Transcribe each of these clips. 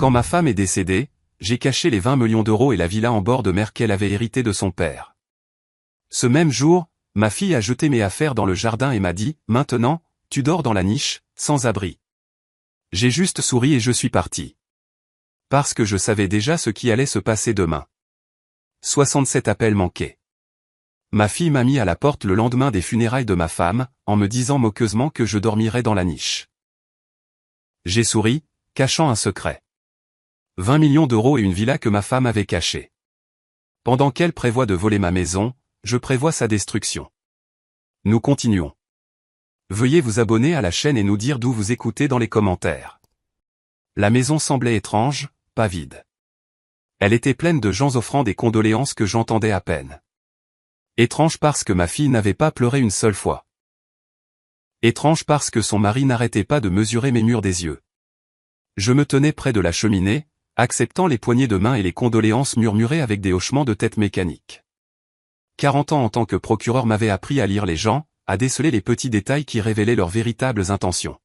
Quand ma femme est décédée, j'ai caché les 20 millions d'euros et la villa en bord de mer qu'elle avait héritée de son père. Ce même jour, ma fille a jeté mes affaires dans le jardin et m'a dit, « Maintenant, tu dors dans la niche, sans abri. » J'ai juste souri et je suis parti. Parce que je savais déjà ce qui allait se passer demain. 67 appels manqués. Ma fille m'a mis à la porte le lendemain des funérailles de ma femme, en me disant moqueusement que je dormirais dans la niche. J'ai souri, cachant un secret. 20 millions d'euros et une villa que ma femme avait cachée. Pendant qu'elle prévoit de voler ma maison, je prévois sa destruction. Nous continuons. Veuillez vous abonner à la chaîne et nous dire d'où vous écoutez dans les commentaires. La maison semblait étrange, pas vide. Elle était pleine de gens offrant des condoléances que j'entendais à peine. Étrange parce que ma fille n'avait pas pleuré une seule fois. Étrange parce que son mari n'arrêtait pas de mesurer mes murs des yeux. Je me tenais près de la cheminée, acceptant les poignées de main et les condoléances murmurées avec des hochements de tête mécaniques. 40 ans en tant que procureur m'avaient appris à lire les gens, à déceler les petits détails qui révélaient leurs véritables intentions.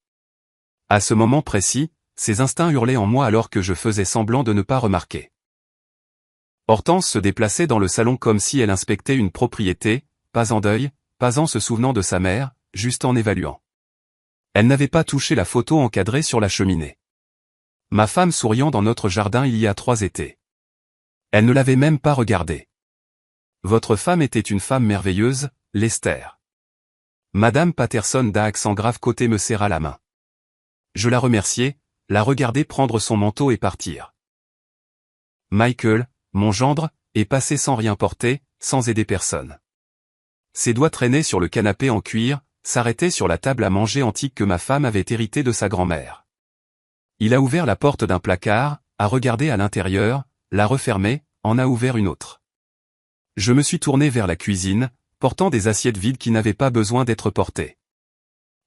À ce moment précis, ces instincts hurlaient en moi alors que je faisais semblant de ne pas remarquer. Hortense se déplaçait dans le salon comme si elle inspectait une propriété, pas en deuil, pas en se souvenant de sa mère, juste en évaluant. Elle n'avait pas touché la photo encadrée sur la cheminée. Ma femme souriant dans notre jardin il y a 3 étés. Elle ne l'avait même pas regardée. Votre femme était une femme merveilleuse, Lester. Madame Patterson d'un accent grave côté me serra la main. Je la remerciai, la regardai prendre son manteau et partir. Michael, mon gendre, est passé sans rien porter, sans aider personne. Ses doigts traînaient sur le canapé en cuir, s'arrêtaient sur la table à manger antique que ma femme avait héritée de sa grand-mère. Il a ouvert la porte d'un placard, a regardé à l'intérieur, l'a refermée, en a ouvert une autre. Je me suis tourné vers la cuisine, portant des assiettes vides qui n'avaient pas besoin d'être portées.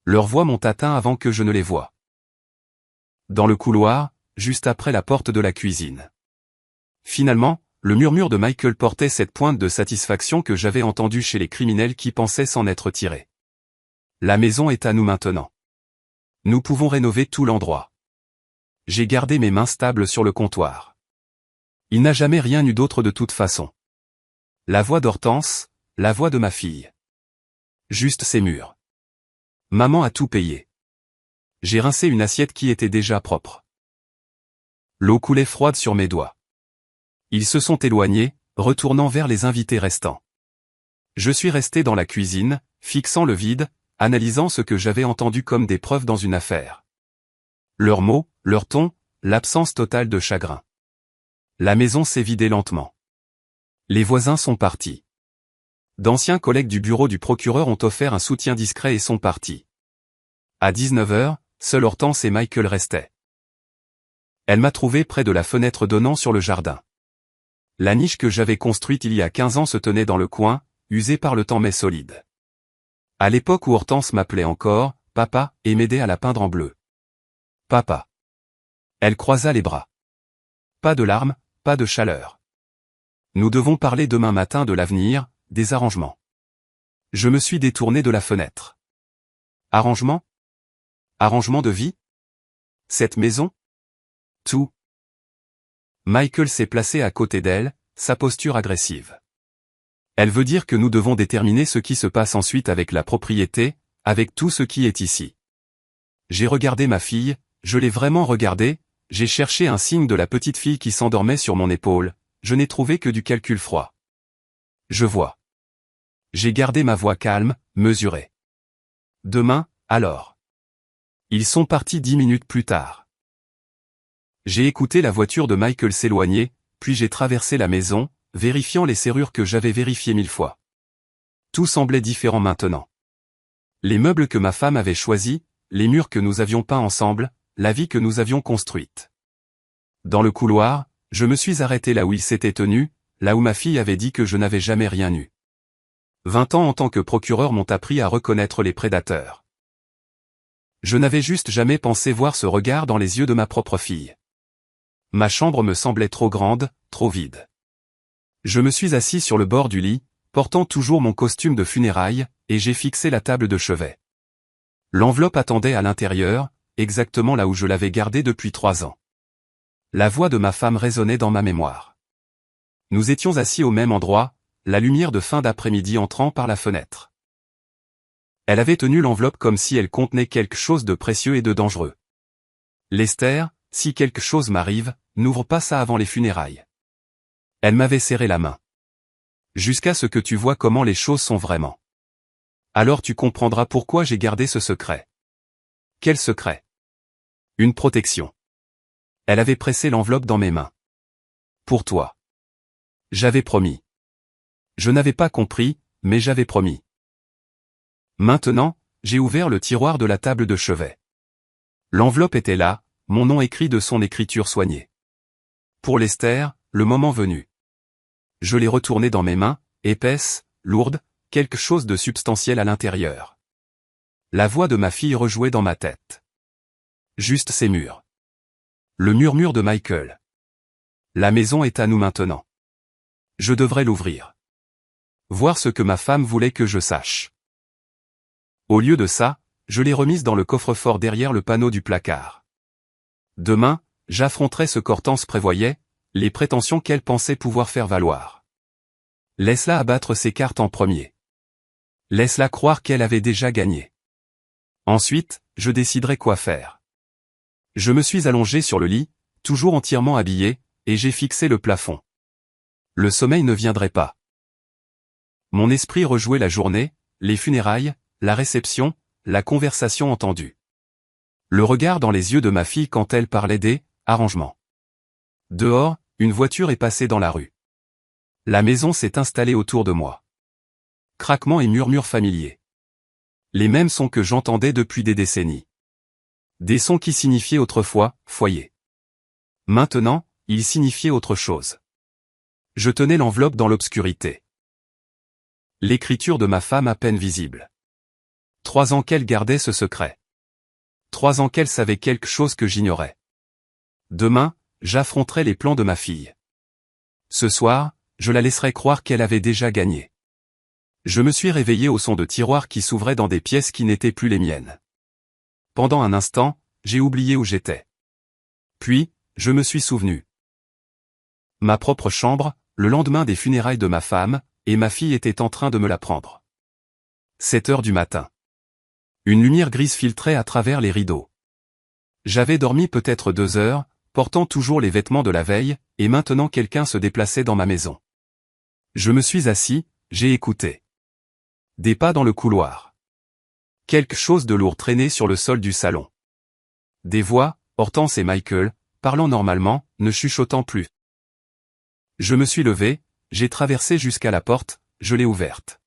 Leurs voix m'ont atteint avant que je ne les voie. Dans le couloir, juste après la porte de la cuisine. Finalement, le murmure de Michael portait cette pointe de satisfaction que j'avais entendue chez les criminels qui pensaient s'en être tirés. La maison est à nous maintenant. Nous pouvons rénover tout l'endroit. J'ai gardé mes mains stables sur le comptoir. Il n'a jamais rien eu d'autre de toute façon. La voix d'Hortense, la voix de ma fille. Juste ces murs. Maman a tout payé. J'ai rincé une assiette qui était déjà propre. L'eau coulait froide sur mes doigts. Ils se sont éloignés, retournant vers les invités restants. Je suis resté dans la cuisine, fixant le vide, analysant ce que j'avais entendu comme des preuves dans une affaire. Leurs mots, leur ton, l'absence totale de chagrin. La maison s'est vidée lentement. Les voisins sont partis. D'anciens collègues du bureau du procureur ont offert un soutien discret et sont partis. À 19h, seuls Hortense et Michael restaient. Elle m'a trouvé près de la fenêtre donnant sur le jardin. La niche que j'avais construite il y a 15 ans se tenait dans le coin, usée par le temps mais solide. À l'époque où Hortense m'appelait encore, papa, et m'aidait à la peindre en bleu. Papa. Elle croisa les bras. Pas de larmes, pas de chaleur. Nous devons parler demain matin de l'avenir, des arrangements. Je me suis détourné de la fenêtre. Arrangement? Arrangement de vie? Cette maison? Tout. Michael s'est placé à côté d'elle, sa posture agressive. Elle veut dire que nous devons déterminer ce qui se passe ensuite avec la propriété, avec tout ce qui est ici. J'ai regardé ma fille, je l'ai vraiment regardée, j'ai cherché un signe de la petite fille qui s'endormait sur mon épaule, je n'ai trouvé que du calcul froid. Je vois. J'ai gardé ma voix calme, mesurée. Demain, alors. Ils sont partis 10 minutes plus tard. J'ai écouté la voiture de Michael s'éloigner, puis j'ai traversé la maison, vérifiant les serrures que j'avais vérifiées 1000 fois. Tout semblait différent maintenant. Les meubles que ma femme avait choisis, les murs que nous avions peints ensemble, la vie que nous avions construite. Dans le couloir, je me suis arrêté là où il s'était tenu, là où ma fille avait dit que je n'avais jamais rien eu. 20 ans en tant que procureur m'ont appris à reconnaître les prédateurs. Je n'avais juste jamais pensé voir ce regard dans les yeux de ma propre fille. Ma chambre me semblait trop grande, trop vide. Je me suis assis sur le bord du lit, portant toujours mon costume de funérailles, et j'ai fixé la table de chevet. L'enveloppe attendait à l'intérieur, exactement là où je l'avais gardée depuis 3 ans. La voix de ma femme résonnait dans ma mémoire. Nous étions assis au même endroit, la lumière de fin d'après-midi entrant par la fenêtre. Elle avait tenu l'enveloppe comme si elle contenait quelque chose de précieux et de dangereux. Lester, si quelque chose m'arrive, n'ouvre pas ça avant les funérailles. Elle m'avait serré la main. Jusqu'à ce que tu vois comment les choses sont vraiment. Alors tu comprendras pourquoi j'ai gardé ce secret. Quel secret? Une protection. Elle avait pressé l'enveloppe dans mes mains. Pour toi. J'avais promis. Je n'avais pas compris, mais j'avais promis. Maintenant, j'ai ouvert le tiroir de la table de chevet. L'enveloppe était là, mon nom écrit de son écriture soignée. Pour Lester, le moment venu. Je l'ai retournée dans mes mains, épaisse, lourde, quelque chose de substantiel à l'intérieur. La voix de ma fille rejouait dans ma tête. Juste ces murs. Le murmure de Michael. La maison est à nous maintenant. Je devrais l'ouvrir. Voir ce que ma femme voulait que je sache. Au lieu de ça, je l'ai remise dans le coffre-fort derrière le panneau du placard. Demain, j'affronterai ce qu'Hortense prévoyait, les prétentions qu'elle pensait pouvoir faire valoir. Laisse-la abattre ses cartes en premier. Laisse-la croire qu'elle avait déjà gagné. Ensuite, je déciderai quoi faire. Je me suis allongé sur le lit, toujours entièrement habillé, et j'ai fixé le plafond. Le sommeil ne viendrait pas. Mon esprit rejouait la journée, les funérailles, la réception, la conversation entendue. Le regard dans les yeux de ma fille quand elle parlait des arrangements. Dehors, une voiture est passée dans la rue. La maison s'est installée autour de moi. Craquements et murmures familiers. Les mêmes sons que j'entendais depuis des décennies. Des sons qui signifiaient autrefois « foyer ». Maintenant, ils signifiaient autre chose. Je tenais l'enveloppe dans l'obscurité. L'écriture de ma femme à peine visible. 3 ans qu'elle gardait ce secret. 3 ans qu'elle savait quelque chose que j'ignorais. Demain, j'affronterai les plans de ma fille. Ce soir, je la laisserai croire qu'elle avait déjà gagné. Je me suis réveillé au son de tiroirs qui s'ouvraient dans des pièces qui n'étaient plus les miennes. Pendant un instant, j'ai oublié où j'étais. Puis, je me suis souvenu. Ma propre chambre, le lendemain des funérailles de ma femme, et ma fille était en train de me la prendre. 7 heures du matin. Une lumière grise filtrait à travers les rideaux. J'avais dormi peut-être 2 heures, portant toujours les vêtements de la veille, et maintenant quelqu'un se déplaçait dans ma maison. Je me suis assis, j'ai écouté. Des pas dans le couloir. Quelque chose de lourd traînait sur le sol du salon. Des voix, Hortense et Michael, parlant normalement, ne chuchotant plus. Je me suis levé, j'ai traversé jusqu'à la porte, je l'ai ouverte.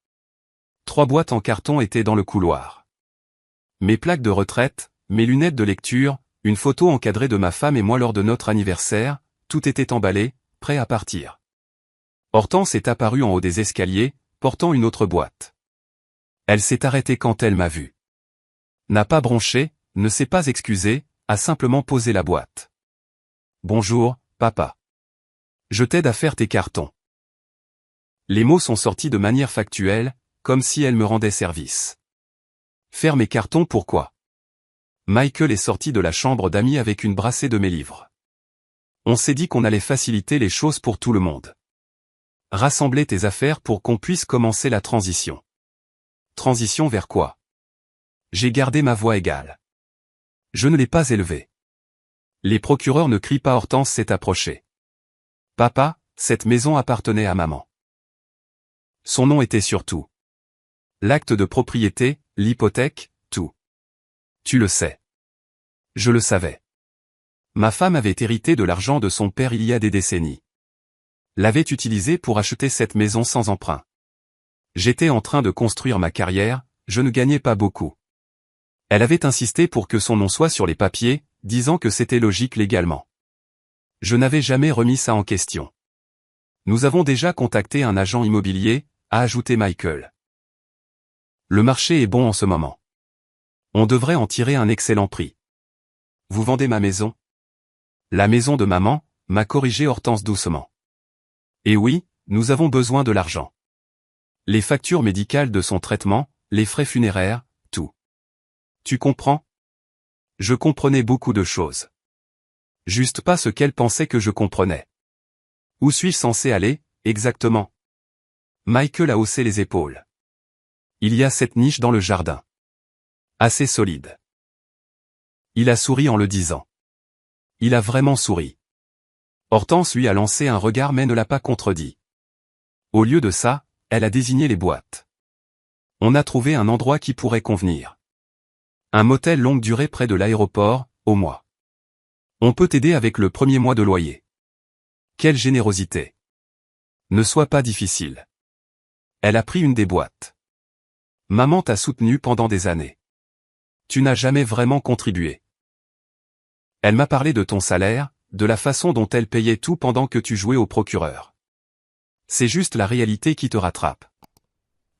3 boîtes en carton étaient dans le couloir. Mes plaques de retraite, mes lunettes de lecture, une photo encadrée de ma femme et moi lors de notre anniversaire, tout était emballé, prêt à partir. Hortense est apparue en haut des escaliers, portant une autre boîte. Elle s'est arrêtée quand elle m'a vu. N'a pas bronché, ne s'est pas excusée, a simplement posé la boîte. Bonjour, papa. Je t'aide à faire tes cartons. Les mots sont sortis de manière factuelle, comme si elle me rendait service. Faire mes cartons pourquoi? Michael est sorti de la chambre d'amis avec une brassée de mes livres. On s'est dit qu'on allait faciliter les choses pour tout le monde. Rassembler tes affaires pour qu'on puisse commencer la transition. Transition vers quoi? J'ai gardé ma voix égale. Je ne l'ai pas élevée. Les procureurs ne crient pas. Hortense s'est approchée. Papa, cette maison appartenait à maman. Son nom était sur tout. L'acte de propriété, l'hypothèque, tout. Tu le sais. Je le savais. Ma femme avait hérité de l'argent de son père il y a des décennies. L'avait utilisé pour acheter cette maison sans emprunt. J'étais en train de construire ma carrière, je ne gagnais pas beaucoup. Elle avait insisté pour que son nom soit sur les papiers, disant que c'était logique légalement. Je n'avais jamais remis ça en question. Nous avons déjà contacté un agent immobilier, a ajouté Michael. Le marché est bon en ce moment. On devrait en tirer un excellent prix. Vous vendez ma maison? La maison de maman, m'a corrigé Hortense doucement. Et oui, nous avons besoin de l'argent. Les factures médicales de son traitement, les frais funéraires, tout. Tu comprends? Je comprenais beaucoup de choses. Juste pas ce qu'elle pensait que je comprenais. Où suis-je censé aller, exactement? Michael a haussé les épaules. Il y a cette niche dans le jardin. Assez solide. Il a souri en le disant. Il a vraiment souri. Hortense lui a lancé un regard mais ne l'a pas contredit. Au lieu de ça, elle a désigné les boîtes. On a trouvé un endroit qui pourrait convenir. Un motel longue durée près de l'aéroport, au mois. On peut t'aider avec le premier mois de loyer. Quelle générosité. Ne sois pas difficile. Elle a pris une des boîtes. Maman t'a soutenu pendant des années. Tu n'as jamais vraiment contribué. Elle m'a parlé de ton salaire, de la façon dont elle payait tout pendant que tu jouais au procureur. C'est juste la réalité qui te rattrape.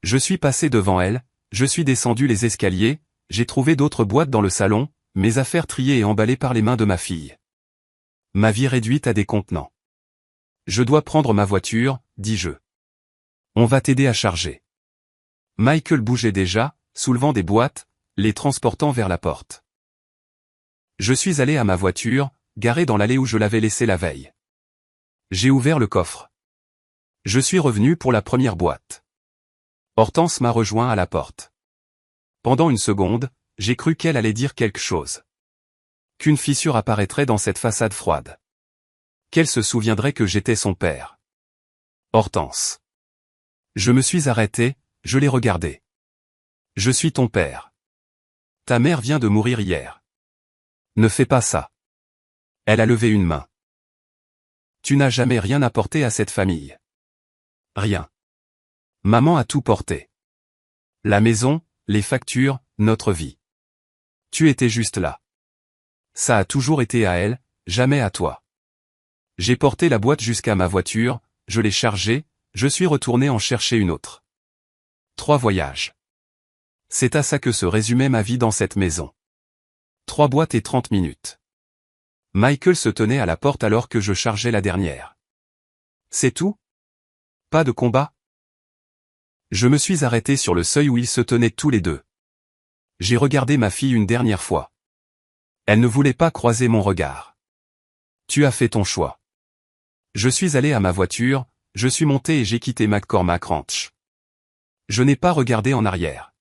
Je suis passé devant elle, je suis descendu les escaliers, j'ai trouvé d'autres boîtes dans le salon, mes affaires triées et emballées par les mains de ma fille. Ma vie réduite à des contenants. Je dois prendre ma voiture, dis-je. On va t'aider à charger. Michael bougeait déjà, soulevant des boîtes, les transportant vers la porte. Je suis allé à ma voiture, garée dans l'allée où je l'avais laissée la veille. J'ai ouvert le coffre. Je suis revenu pour la première boîte. Hortense m'a rejoint à la porte. Pendant une seconde, j'ai cru qu'elle allait dire quelque chose. Qu'une fissure apparaîtrait dans cette façade froide. Qu'elle se souviendrait que j'étais son père. Hortense. Je me suis arrêté, je l'ai regardé. Je suis ton père. Ta mère vient de mourir hier. Ne fais pas ça. Elle a levé une main. Tu n'as jamais rien apporté à cette famille. Rien. Maman a tout porté. La maison, les factures, notre vie. Tu étais juste là. Ça a toujours été à elle, jamais à toi. J'ai porté la boîte jusqu'à ma voiture, je l'ai chargée, je suis retourné en chercher une autre. 3 voyages. C'est à ça que se résumait ma vie dans cette maison. 3 boîtes et 30 minutes. Michael se tenait à la porte alors que je chargeais la dernière. C'est tout? Pas de combat? Je me suis arrêté sur le seuil où ils se tenaient tous les deux. J'ai regardé ma fille une dernière fois. Elle ne voulait pas croiser mon regard. Tu as fait ton choix. Je suis allé à ma voiture, je suis monté et j'ai quitté McCormack Ranch. Je n'ai pas regardé en arrière.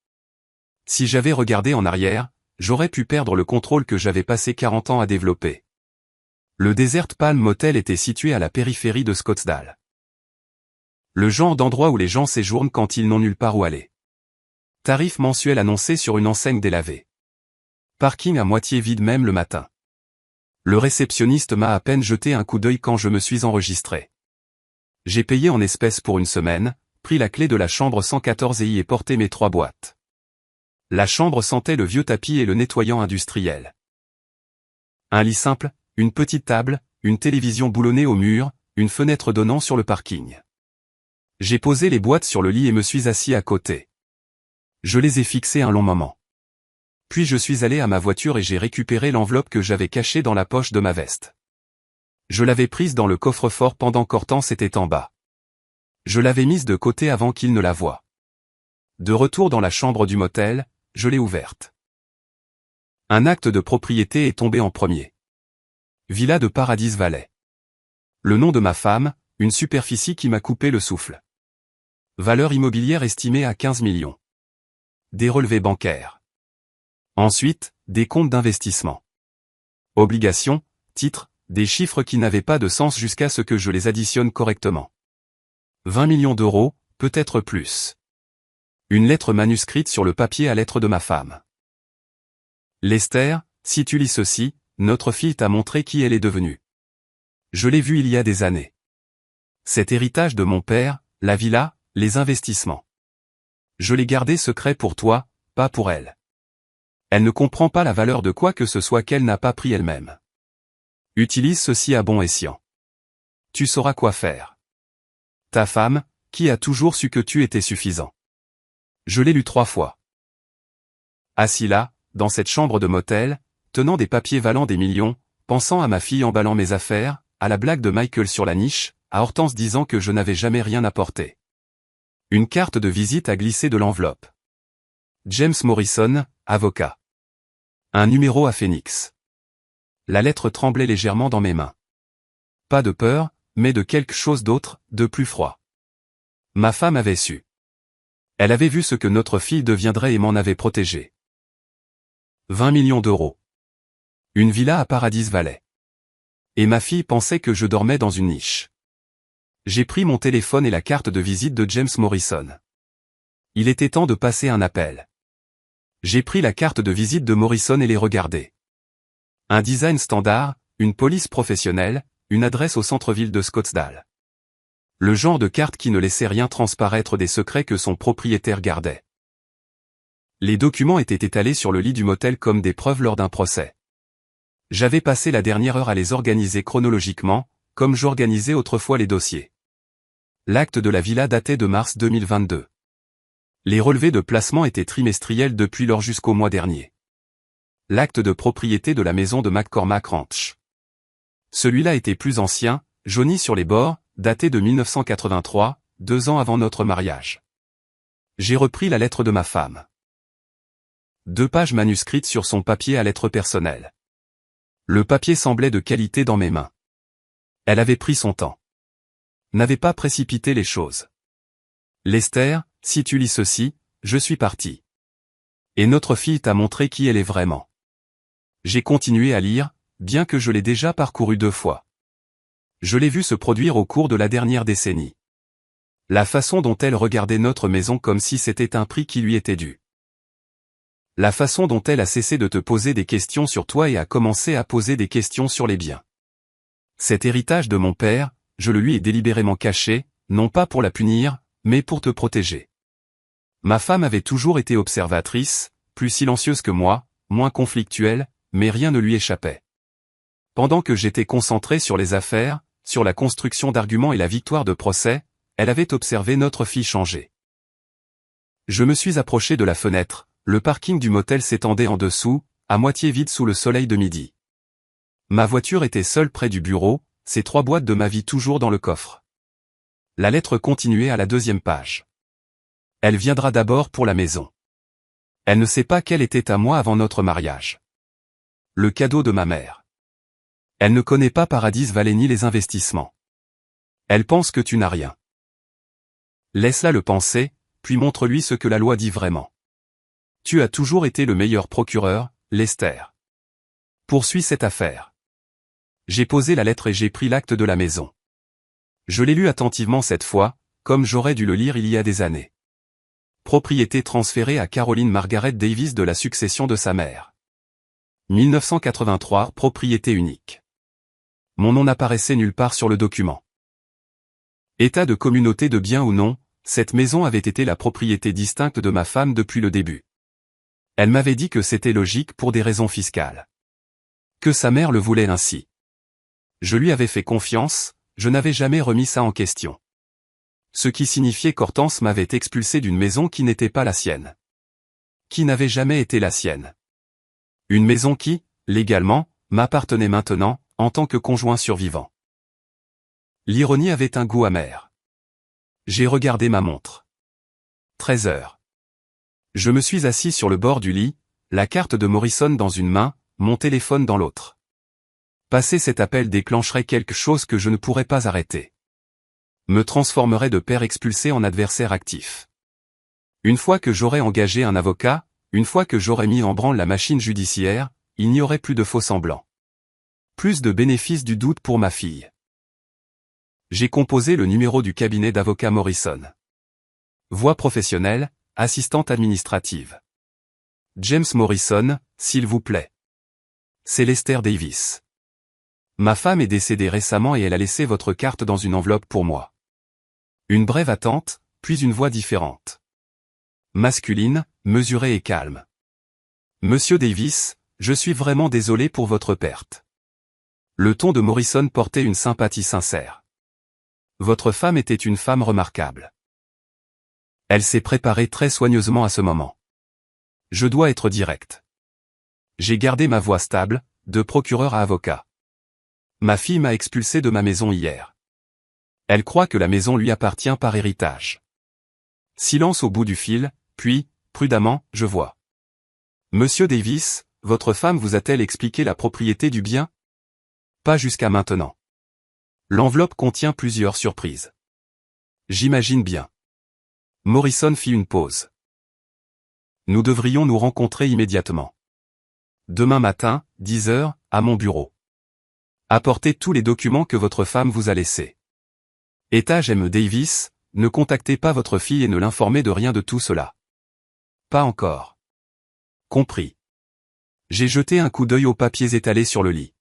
Si j'avais regardé en arrière, j'aurais pu perdre le contrôle que j'avais passé 40 ans à développer. Le Desert Palm Motel était situé à la périphérie de Scottsdale. Le genre d'endroit où les gens séjournent quand ils n'ont nulle part où aller. Tarif mensuel annoncé sur une enseigne délavée. Parking à moitié vide même le matin. Le réceptionniste m'a à peine jeté un coup d'œil quand je me suis enregistré. J'ai payé en espèces pour une semaine, pris la clé de la chambre 114 et y ai porté mes 3 boîtes. La chambre sentait le vieux tapis et le nettoyant industriel. Un lit simple, une petite table, une télévision boulonnée au mur, une fenêtre donnant sur le parking. J'ai posé les boîtes sur le lit et me suis assis à côté. Je les ai fixées un long moment. Puis je suis allé à ma voiture et j'ai récupéré l'enveloppe que j'avais cachée dans la poche de ma veste. Je l'avais prise dans le coffre-fort pendant qu'Hortense était en bas. Je l'avais mise de côté avant qu'il ne la voie. De retour dans la chambre du motel, je l'ai ouverte. Un acte de propriété est tombé en premier. Villa de Paradise Valley. Le nom de ma femme, une superficie qui m'a coupé le souffle. Valeur immobilière estimée à 15 millions. Des relevés bancaires. Ensuite, des comptes d'investissement. Obligations, titres, des chiffres qui n'avaient pas de sens jusqu'à ce que je les additionne correctement. 20 millions d'euros, peut-être plus. Une lettre manuscrite sur le papier à lettres de ma femme. Lester, si tu lis ceci, notre fille t'a montré qui elle est devenue. Je l'ai vue il y a des années. Cet héritage de mon père, la villa, les investissements. Je l'ai gardé secret pour toi, pas pour elle. Elle ne comprend pas la valeur de quoi que ce soit qu'elle n'a pas pris elle-même. Utilise ceci à bon escient. Tu sauras quoi faire. Ta femme, qui a toujours su que tu étais suffisant. Je l'ai lu 3 fois. Assis là, dans cette chambre de motel, tenant des papiers valant des millions, pensant à ma fille emballant mes affaires, à la blague de Michael sur la niche, à Hortense disant que je n'avais jamais rien apporté. Une carte de visite a glissé de l'enveloppe. James Morrison, avocat. Un numéro à Phoenix. La lettre tremblait légèrement dans mes mains. Pas de peur, mais de quelque chose d'autre, de plus froid. Ma femme avait su. Elle avait vu ce que notre fille deviendrait et m'en avait protégé. 20 millions d'euros. Une villa à Paradise Valley. Et ma fille pensait que je dormais dans une niche. J'ai pris mon téléphone et la carte de visite de James Morrison. Il était temps de passer un appel. J'ai pris la carte de visite de Morrison et les regardé. Un design standard, une police professionnelle, une adresse au centre-ville de Scottsdale. Le genre de carte qui ne laissait rien transparaître des secrets que son propriétaire gardait. Les documents étaient étalés sur le lit du motel comme des preuves lors d'un procès. J'avais passé la dernière heure à les organiser chronologiquement, comme j'organisais autrefois les dossiers. L'acte de la villa datait de mars 2022. Les relevés de placement étaient trimestriels depuis lors jusqu'au mois dernier. L'acte de propriété de la maison de McCormack Ranch. Celui-là était plus ancien, jauni sur les bords, daté de 1983, 2 ans avant notre mariage. J'ai repris la lettre de ma femme. 2 pages manuscrites sur son papier à lettres personnelles. Le papier semblait de qualité dans mes mains. Elle avait pris son temps. N'avait pas précipité les choses. Lester, si tu lis ceci, je suis parti. Et notre fille t'a montré qui elle est vraiment. J'ai continué à lire, bien que je l'ai déjà parcouru 2 fois. Je l'ai vu se produire au cours de la dernière décennie. La façon dont elle regardait notre maison comme si c'était un prix qui lui était dû. La façon dont elle a cessé de te poser des questions sur toi et a commencé à poser des questions sur les biens. Cet héritage de mon père, je le lui ai délibérément caché, non pas pour la punir, mais pour te protéger. Ma femme avait toujours été observatrice, plus silencieuse que moi, moins conflictuelle, mais rien ne lui échappait. Pendant que j'étais concentré sur les affaires, sur la construction d'arguments et la victoire de procès, elle avait observé notre fille changer. Je me suis approché de la fenêtre, le parking du motel s'étendait en dessous, à moitié vide sous le soleil de midi. Ma voiture était seule près du bureau, ces 3 boîtes de ma vie toujours dans le coffre. La lettre continuait à la 2e page. Elle viendra d'abord pour la maison. Elle ne sait pas qu'elle était à moi avant notre mariage. Le cadeau de ma mère. Elle ne connaît pas Paradise Valley ni les investissements. Elle pense que tu n'as rien. Laisse-la le penser, puis montre-lui ce que la loi dit vraiment. Tu as toujours été le meilleur procureur, Lester. Poursuis cette affaire. J'ai posé la lettre et j'ai pris l'acte de la maison. Je l'ai lu attentivement cette fois, comme j'aurais dû le lire il y a des années. Propriété transférée à Caroline Margaret Davis de la succession de sa mère. 1983, propriété unique. Mon nom n'apparaissait nulle part sur le document. État de communauté de biens ou non, cette maison avait été la propriété distincte de ma femme depuis le début. Elle m'avait dit que c'était logique pour des raisons fiscales. Que sa mère le voulait ainsi. Je lui avais fait confiance, je n'avais jamais remis ça en question. Ce qui signifiait qu'Hortense m'avait expulsé d'une maison qui n'était pas la sienne. Qui n'avait jamais été la sienne. Une maison qui, légalement, m'appartenait maintenant, en tant que conjoint survivant. L'ironie avait un goût amer. J'ai regardé ma montre. 13 heures. Je me suis assis sur le bord du lit, la carte de Morrison dans une main, mon téléphone dans l'autre. Passer cet appel déclencherait quelque chose que je ne pourrais pas arrêter. Me transformerait de père expulsé en adversaire actif. Une fois que j'aurais engagé un avocat, une fois que j'aurais mis en branle la machine judiciaire, il n'y aurait plus de faux-semblants. Plus de bénéfice du doute pour ma fille. J'ai composé le numéro du cabinet d'avocat Morrison. Voix professionnelle, assistante administrative. James Morrison, s'il vous plaît. C'est Lester Davis. Ma femme est décédée récemment et elle a laissé votre carte dans une enveloppe pour moi. Une brève attente, puis une voix différente. Masculine, mesurée et calme. Monsieur Davis, je suis vraiment désolé pour votre perte. Le ton de Morrison portait une sympathie sincère. Votre femme était une femme remarquable. Elle s'est préparée très soigneusement à ce moment. Je dois être direct. J'ai gardé ma voix stable, de procureur à avocat. Ma fille m'a expulsé de ma maison hier. Elle croit que la maison lui appartient par héritage. Silence au bout du fil, puis, prudemment, je vois. Monsieur Davis, votre femme vous a-t-elle expliqué la propriété du bien ? Pas jusqu'à maintenant. L'enveloppe contient plusieurs surprises. J'imagine bien. Morrison fit une pause. Nous devrions nous rencontrer immédiatement. Demain matin, 10 heures, à mon bureau. Apportez tous les documents que votre femme vous a laissés. Étage M. Davis, ne contactez pas votre fille et ne l'informez de rien de tout cela. Pas encore. Compris. J'ai jeté un coup d'œil aux papiers étalés sur le lit.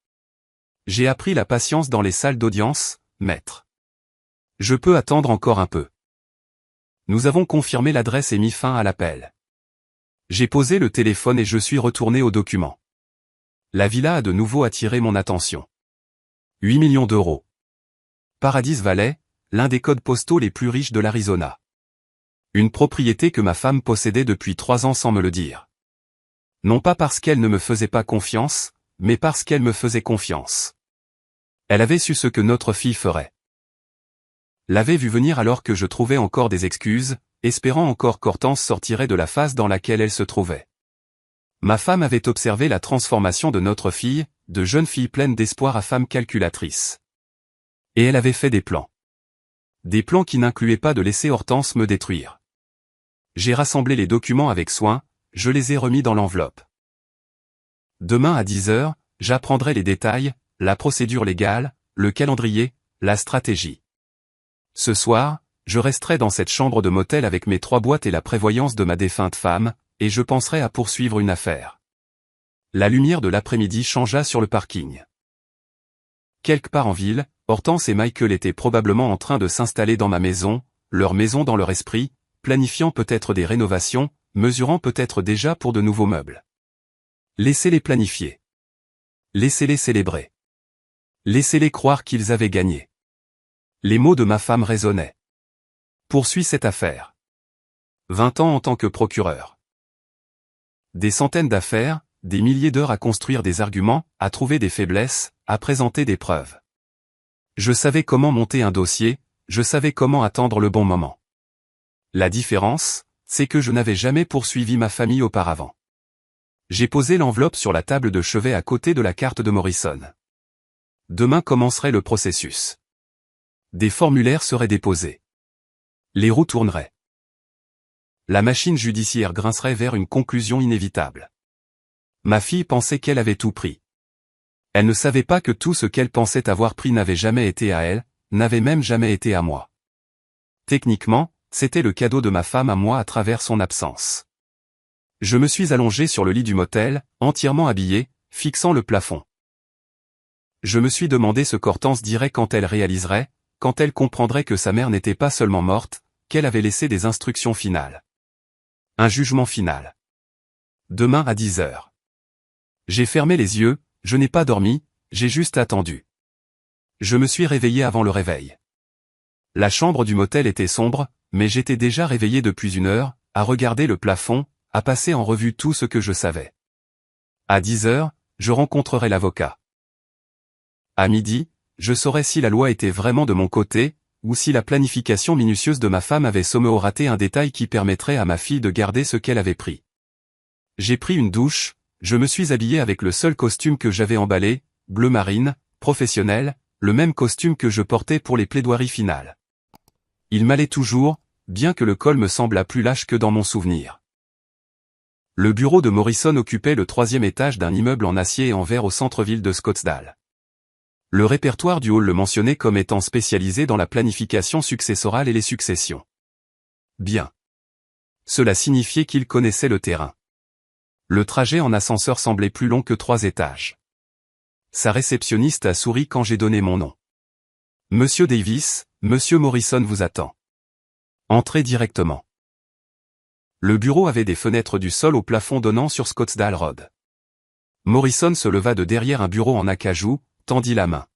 J'ai appris la patience dans les salles d'audience, maître. Je peux attendre encore un peu. Nous avons confirmé l'adresse et mis fin à l'appel. J'ai posé le téléphone et je suis retourné aux documents. La villa a de nouveau attiré mon attention. 8 millions d'euros. Paradise Valley, l'un des codes postaux les plus riches de l'Arizona. Une propriété que ma femme possédait depuis 3 ans sans me le dire. Non pas parce qu'elle ne me faisait pas confiance, mais parce qu'elle me faisait confiance. Elle avait su ce que notre fille ferait. L'avait vu venir alors que je trouvais encore des excuses, espérant encore qu'Hortense sortirait de la phase dans laquelle elle se trouvait. Ma femme avait observé la transformation de notre fille, de jeune fille pleine d'espoir à femme calculatrice. Et elle avait fait des plans. Des plans qui n'incluaient pas de laisser Hortense me détruire. J'ai rassemblé les documents avec soin, je les ai remis dans l'enveloppe. Demain à 10 heures, j'apprendrai les détails, la procédure légale, le calendrier, la stratégie. Ce soir, je resterai dans cette chambre de motel avec mes 3 boîtes et la prévoyance de ma défunte femme, et je penserai à poursuivre une affaire. La lumière de l'après-midi changea sur le parking. Quelque part en ville, Hortense et Michael étaient probablement en train de s'installer dans ma maison, leur maison dans leur esprit, planifiant peut-être des rénovations, mesurant peut-être déjà pour de nouveaux meubles. Laissez-les planifier. Laissez-les célébrer. Laissez-les croire qu'ils avaient gagné. Les mots de ma femme résonnaient. Poursuis cette affaire. 20 ans en tant que procureur. Des centaines d'affaires, des milliers d'heures à construire des arguments, à trouver des faiblesses, à présenter des preuves. Je savais comment monter un dossier, je savais comment attendre le bon moment. La différence, c'est que je n'avais jamais poursuivi ma famille auparavant. J'ai posé l'enveloppe sur la table de chevet à côté de la carte de Morrison. Demain commencerait le processus. Des formulaires seraient déposés. Les roues tourneraient. La machine judiciaire grincerait vers une conclusion inévitable. Ma fille pensait qu'elle avait tout pris. Elle ne savait pas que tout ce qu'elle pensait avoir pris n'avait jamais été à elle, n'avait même jamais été à moi. Techniquement, c'était le cadeau de ma femme à moi à travers son absence. Je me suis allongé sur le lit du motel, entièrement habillé, fixant le plafond. Je me suis demandé ce qu'Hortense dirait quand elle réaliserait, quand elle comprendrait que sa mère n'était pas seulement morte, qu'elle avait laissé des instructions finales. Un jugement final. Demain à 10 heures. J'ai fermé les yeux, je n'ai pas dormi, j'ai juste attendu. Je me suis réveillé avant le réveil. La chambre du motel était sombre, mais j'étais déjà réveillé depuis 1 heure, à regarder le plafond, à passer en revue tout ce que je savais. À 10 heures, je rencontrerai l'avocat. À midi, je saurais si la loi était vraiment de mon côté, ou si la planification minutieuse de ma femme avait somehow raté un détail qui permettrait à ma fille de garder ce qu'elle avait pris. J'ai pris une douche, je me suis habillé avec le seul costume que j'avais emballé, bleu marine, professionnel, le même costume que je portais pour les plaidoiries finales. Il m'allait toujours, bien que le col me semblât plus lâche que dans mon souvenir. Le bureau de Morrison occupait le 3e étage d'un immeuble en acier et en verre au centre-ville de Scottsdale. Le répertoire du hall le mentionnait comme étant spécialisé dans la planification successorale et les successions. Bien. Cela signifiait qu'il connaissait le terrain. Le trajet en ascenseur semblait plus long que 3 étages. Sa réceptionniste a souri quand j'ai donné mon nom. Monsieur Davis, Monsieur Morrison vous attend. Entrez directement. Le bureau avait des fenêtres du sol au plafond donnant sur Scottsdale Road. Morrison se leva de derrière un bureau en acajou, tendit la main.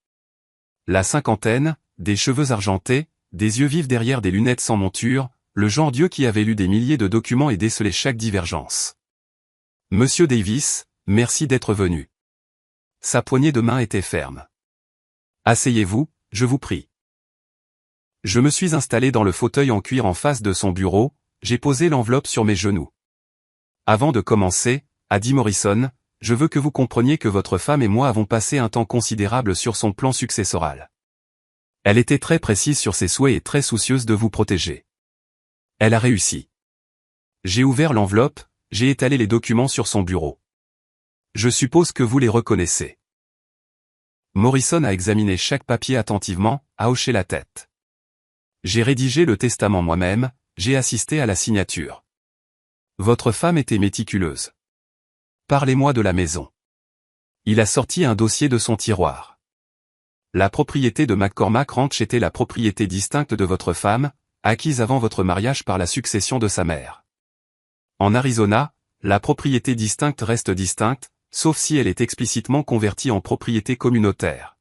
La cinquantaine, des cheveux argentés, des yeux vifs derrière des lunettes sans monture, le genre d'yeux qui avait lu des milliers de documents et décelé chaque divergence. Monsieur Davis, merci d'être venu. Sa poignée de main était ferme. Asseyez-vous, je vous prie. Je me suis installé dans le fauteuil en cuir en face de son bureau, j'ai posé l'enveloppe sur mes genoux. Avant de commencer, a dit Morrison, je veux que vous compreniez que votre femme et moi avons passé un temps considérable sur son plan successoral. Elle était très précise sur ses souhaits et très soucieuse de vous protéger. Elle a réussi. J'ai ouvert l'enveloppe, j'ai étalé les documents sur son bureau. Je suppose que vous les reconnaissez. Morrison a examiné chaque papier attentivement, a hoché la tête. J'ai rédigé le testament moi-même, j'ai assisté à la signature. Votre femme était méticuleuse. Parlez-moi de la maison. Il a sorti un dossier de son tiroir. La propriété de McCormack Ranch était la propriété distincte de votre femme, acquise avant votre mariage par la succession de sa mère. En Arizona, la propriété distincte reste distincte, sauf si elle est explicitement convertie en propriété communautaire.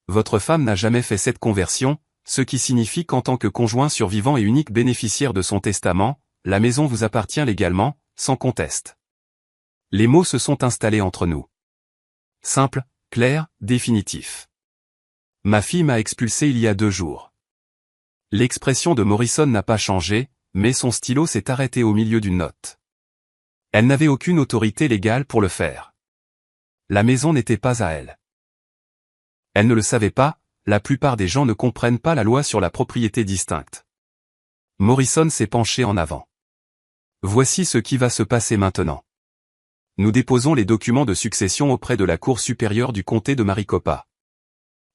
Votre femme n'a jamais fait cette conversion, ce qui signifie qu'en tant que conjoint survivant et unique bénéficiaire de son testament, la maison vous appartient légalement, sans conteste. Les mots se sont installés entre nous. Simple, clair, définitif. Ma fille m'a expulsé il y a 2 jours. L'expression de Morrison n'a pas changé, mais son stylo s'est arrêté au milieu d'une note. Elle n'avait aucune autorité légale pour le faire. La maison n'était pas à elle. Elle ne le savait pas, la plupart des gens ne comprennent pas la loi sur la propriété distincte. Morrison s'est penché en avant. Voici ce qui va se passer maintenant. Nous déposons les documents de succession auprès de la Cour supérieure du comté de Maricopa.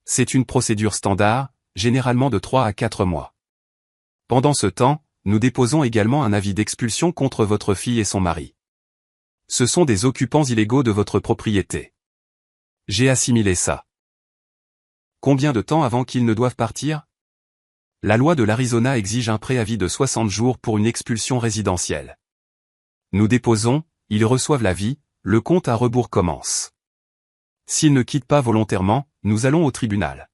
C'est une procédure standard, généralement de 3 à 4 mois. Pendant ce temps, nous déposons également un avis d'expulsion contre votre fille et son mari. Ce sont des occupants illégaux de votre propriété. J'ai assimilé ça. Combien de temps avant qu'ils ne doivent partir? La loi de l'Arizona exige un préavis de 60 jours pour une expulsion résidentielle. Nous déposons, ils reçoivent l'avis, le compte à rebours commence. S'ils ne quittent pas volontairement, nous allons au tribunal.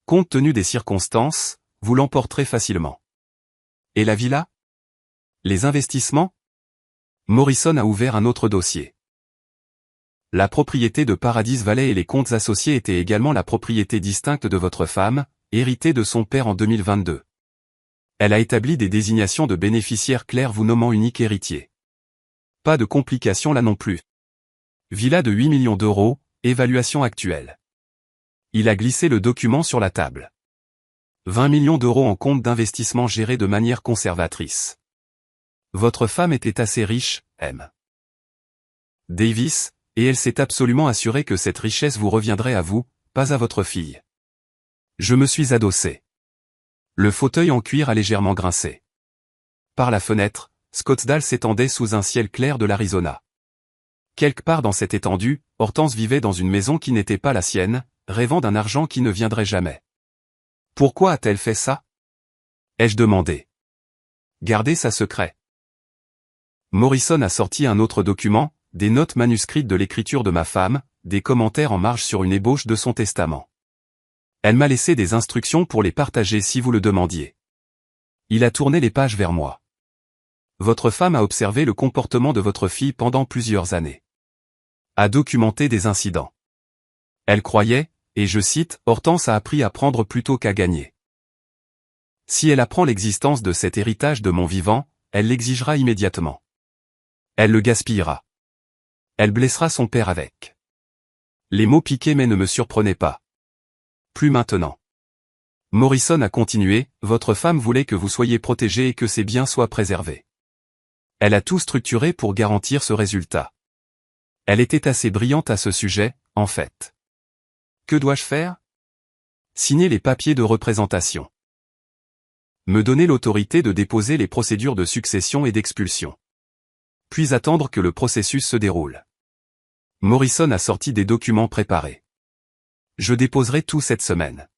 Compte tenu des circonstances, vous l'emporterez facilement. Et la villa? Les investissements? Morrison a ouvert un autre dossier. La propriété de Paradise Valley et les comptes associés étaient également la propriété distincte de votre femme, héritée de son père en 2022. Elle a établi des désignations de bénéficiaires clairs vous nommant unique héritier. Pas de complications là non plus. Villa de 8 millions d'euros, évaluation actuelle. Il a glissé le document sur la table. 20 millions d'euros en compte d'investissement gérés de manière conservatrice. Votre femme était assez riche, M. Davis, et elle s'est absolument assurée que cette richesse vous reviendrait à vous, pas à votre fille. Je me suis adossé. Le fauteuil en cuir a légèrement grincé. Par la fenêtre, Scottsdale s'étendait sous un ciel clair de l'Arizona. Quelque part dans cette étendue, Hortense vivait dans une maison qui n'était pas la sienne, rêvant d'un argent qui ne viendrait jamais. Pourquoi a-t-elle fait ça? Ai-je demandé. Gardez ça secret. Morrison a sorti un autre document, des notes manuscrites de l'écriture de ma femme, des commentaires en marge sur une ébauche de son testament. Elle m'a laissé des instructions pour les partager si vous le demandiez. Il a tourné les pages vers moi. Votre femme a observé le comportement de votre fille pendant plusieurs années. A documenté des incidents. Elle croyait, et je cite, Hortense a appris à prendre plutôt qu'à gagner. Si elle apprend l'existence de cet héritage de mon vivant, elle l'exigera immédiatement. Elle le gaspillera. Elle blessera son père avec. Les mots piquaient mais ne me surprenaient pas. Plus maintenant. Morrison a continué, votre femme voulait que vous soyez protégé et que ses biens soient préservés. Elle a tout structuré pour garantir ce résultat. Elle était assez brillante à ce sujet, en fait. Que dois-je faire? Signer les papiers de représentation. Me donner l'autorité de déposer les procédures de succession et d'expulsion. Puis attendre que le processus se déroule. Morrison a sorti des documents préparés. Je déposerai tout cette semaine.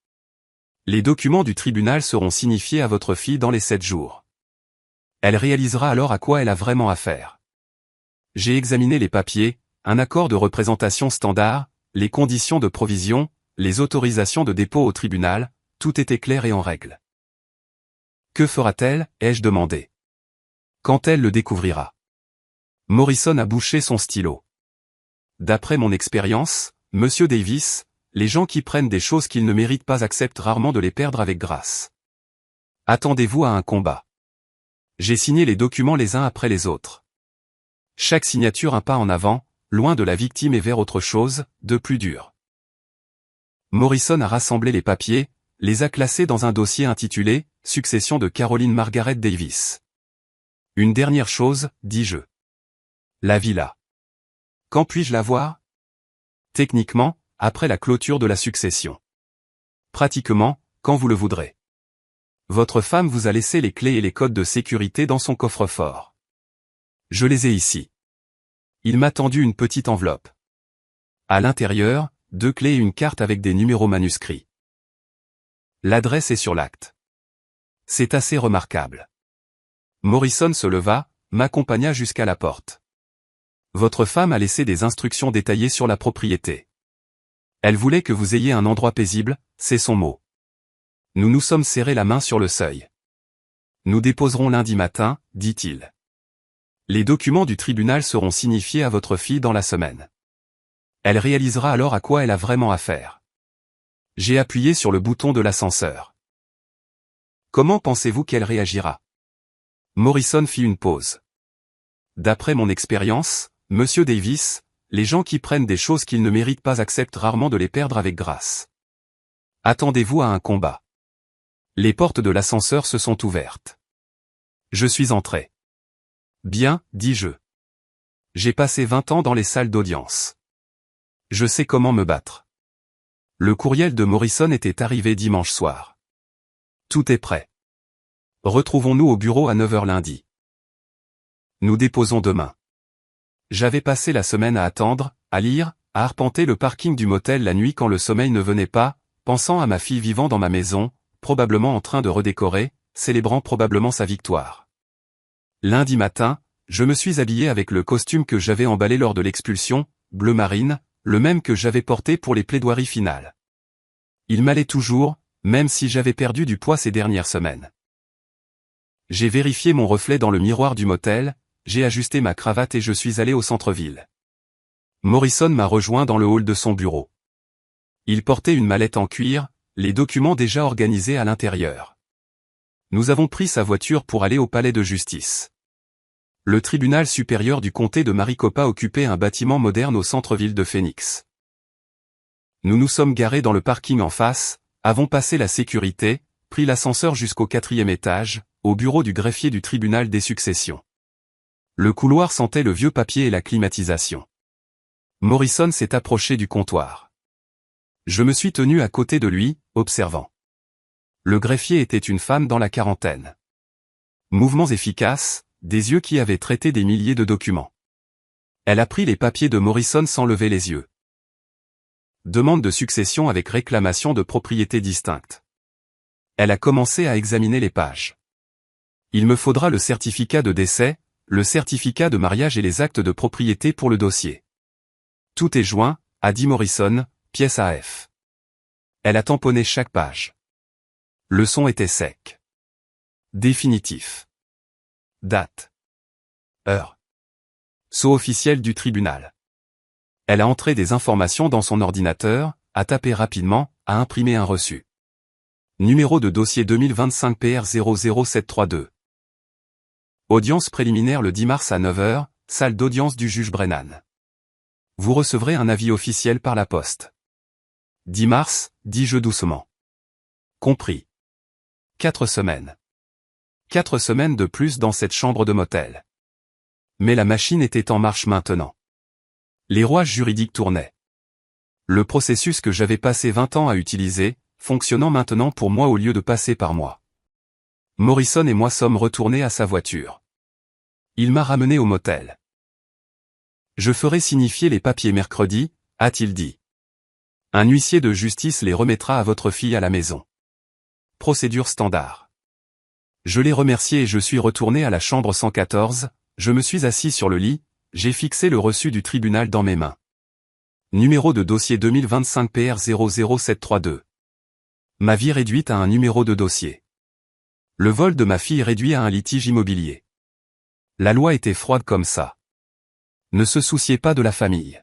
Les documents du tribunal seront signifiés à votre fille dans les 7 jours. Elle réalisera alors à quoi elle a vraiment affaire. J'ai examiné les papiers, un accord de représentation standard, les conditions de provision, les autorisations de dépôt au tribunal, tout était clair et en règle. Que fera-t-elle, ai-je demandé. Quand elle le découvrira. Morrison a bouché son stylo. D'après mon expérience, Monsieur Davis, les gens qui prennent des choses qu'ils ne méritent pas acceptent rarement de les perdre avec grâce. Attendez-vous à un combat. J'ai signé les documents les uns après les autres. Chaque signature un pas en avant, loin de la victime et vers autre chose, de plus dur. Morrison a rassemblé les papiers, les a classés dans un dossier intitulé « Succession de Caroline Margaret Davis ». Une dernière chose, dis-je. La villa. Quand puis-je la voir? Techniquement, après la clôture de la succession. Pratiquement, quand vous le voudrez. Votre femme vous a laissé les clés et les codes de sécurité dans son coffre-fort. Je les ai ici. Il m'a tendu une petite enveloppe. À l'intérieur, 2 clés et une carte avec des numéros manuscrits. L'adresse est sur l'acte. C'est assez remarquable. Morrison se leva, m'accompagna jusqu'à la porte. Votre femme a laissé des instructions détaillées sur la propriété. Elle voulait que vous ayez un endroit paisible, c'est son mot. Nous nous sommes serrés la main sur le seuil. Nous déposerons lundi matin, dit-il. Les documents du tribunal seront signifiés à votre fille dans la semaine. Elle réalisera alors à quoi elle a vraiment affaire. J'ai appuyé sur le bouton de l'ascenseur. Comment pensez-vous qu'elle réagira? Morrison fit une pause. D'après mon expérience, Monsieur Davis, les gens qui prennent des choses qu'ils ne méritent pas acceptent rarement de les perdre avec grâce. Attendez-vous à un combat. Les portes de l'ascenseur se sont ouvertes. Je suis entré. Bien, dis-je. J'ai passé 20 ans dans les salles d'audience. Je sais comment me battre. Le courriel de Morrison était arrivé dimanche soir. Tout est prêt. Retrouvons-nous au bureau à 9 h lundi. Nous déposons demain. J'avais passé la semaine à attendre, à lire, à arpenter le parking du motel la nuit quand le sommeil ne venait pas, pensant à ma fille vivant dans ma maison, probablement en train de redécorer, célébrant probablement sa victoire. Lundi matin, je me suis habillé avec le costume que j'avais emballé lors de l'expulsion, bleu marine, le même que j'avais porté pour les plaidoiries finales. Il m'allait toujours, même si j'avais perdu du poids ces dernières semaines. J'ai vérifié mon reflet dans le miroir du motel, j'ai ajusté ma cravate et je suis allé au centre-ville. Morrison m'a rejoint dans le hall de son bureau. Il portait une mallette en cuir, les documents déjà organisés à l'intérieur. Nous avons pris sa voiture pour aller au palais de justice. Le tribunal supérieur du comté de Maricopa occupait un bâtiment moderne au centre-ville de Phoenix. Nous nous sommes garés dans le parking en face, avons passé la sécurité, pris l'ascenseur jusqu'au 4e étage, au bureau du greffier du tribunal des successions. Le couloir sentait le vieux papier et la climatisation. Morrison s'est approché du comptoir. Je me suis tenu à côté de lui, observant. Le greffier était une femme dans la quarantaine. Mouvements efficaces, des yeux qui avaient traité des milliers de documents. Elle a pris les papiers de Morrison sans lever les yeux. Demande de succession avec réclamation de propriété distincte. Elle a commencé à examiner les pages. Il me faudra le certificat de décès, le certificat de mariage et les actes de propriété pour le dossier. Tout est joint, a dit Morrison, pièce AF. Elle a tamponné chaque page. Le son était sec. Définitif. Date. Heure. Sceau officiel du tribunal. Elle a entré des informations dans son ordinateur, a tapé rapidement, a imprimé un reçu. Numéro de dossier 2025 PR 00732. Audience préliminaire le 10 mars à 9 h, salle d'audience du juge Brennan. Vous recevrez un avis officiel par la poste. 10 mars, dis-je doucement. Compris. 4 semaines. 4 semaines de plus dans cette chambre de motel. Mais la machine était en marche maintenant. Les rouages juridiques tournaient. Le processus que j'avais passé 20 ans à utiliser, fonctionnant maintenant pour moi au lieu de passer par moi. Morrison et moi sommes retournés à sa voiture. Il m'a ramené au motel. Je ferai signifier les papiers mercredi, a-t-il dit. Un huissier de justice les remettra à votre fille à la maison. Procédure standard. Je l'ai remercié et je suis retourné à la chambre 114, je me suis assis sur le lit, j'ai fixé le reçu du tribunal dans mes mains. Numéro de dossier 2025 PR 00732. Ma vie réduite à un numéro de dossier. Le vol de ma fille réduit à un litige immobilier. La loi était froide comme ça. Ne se souciez pas de la famille.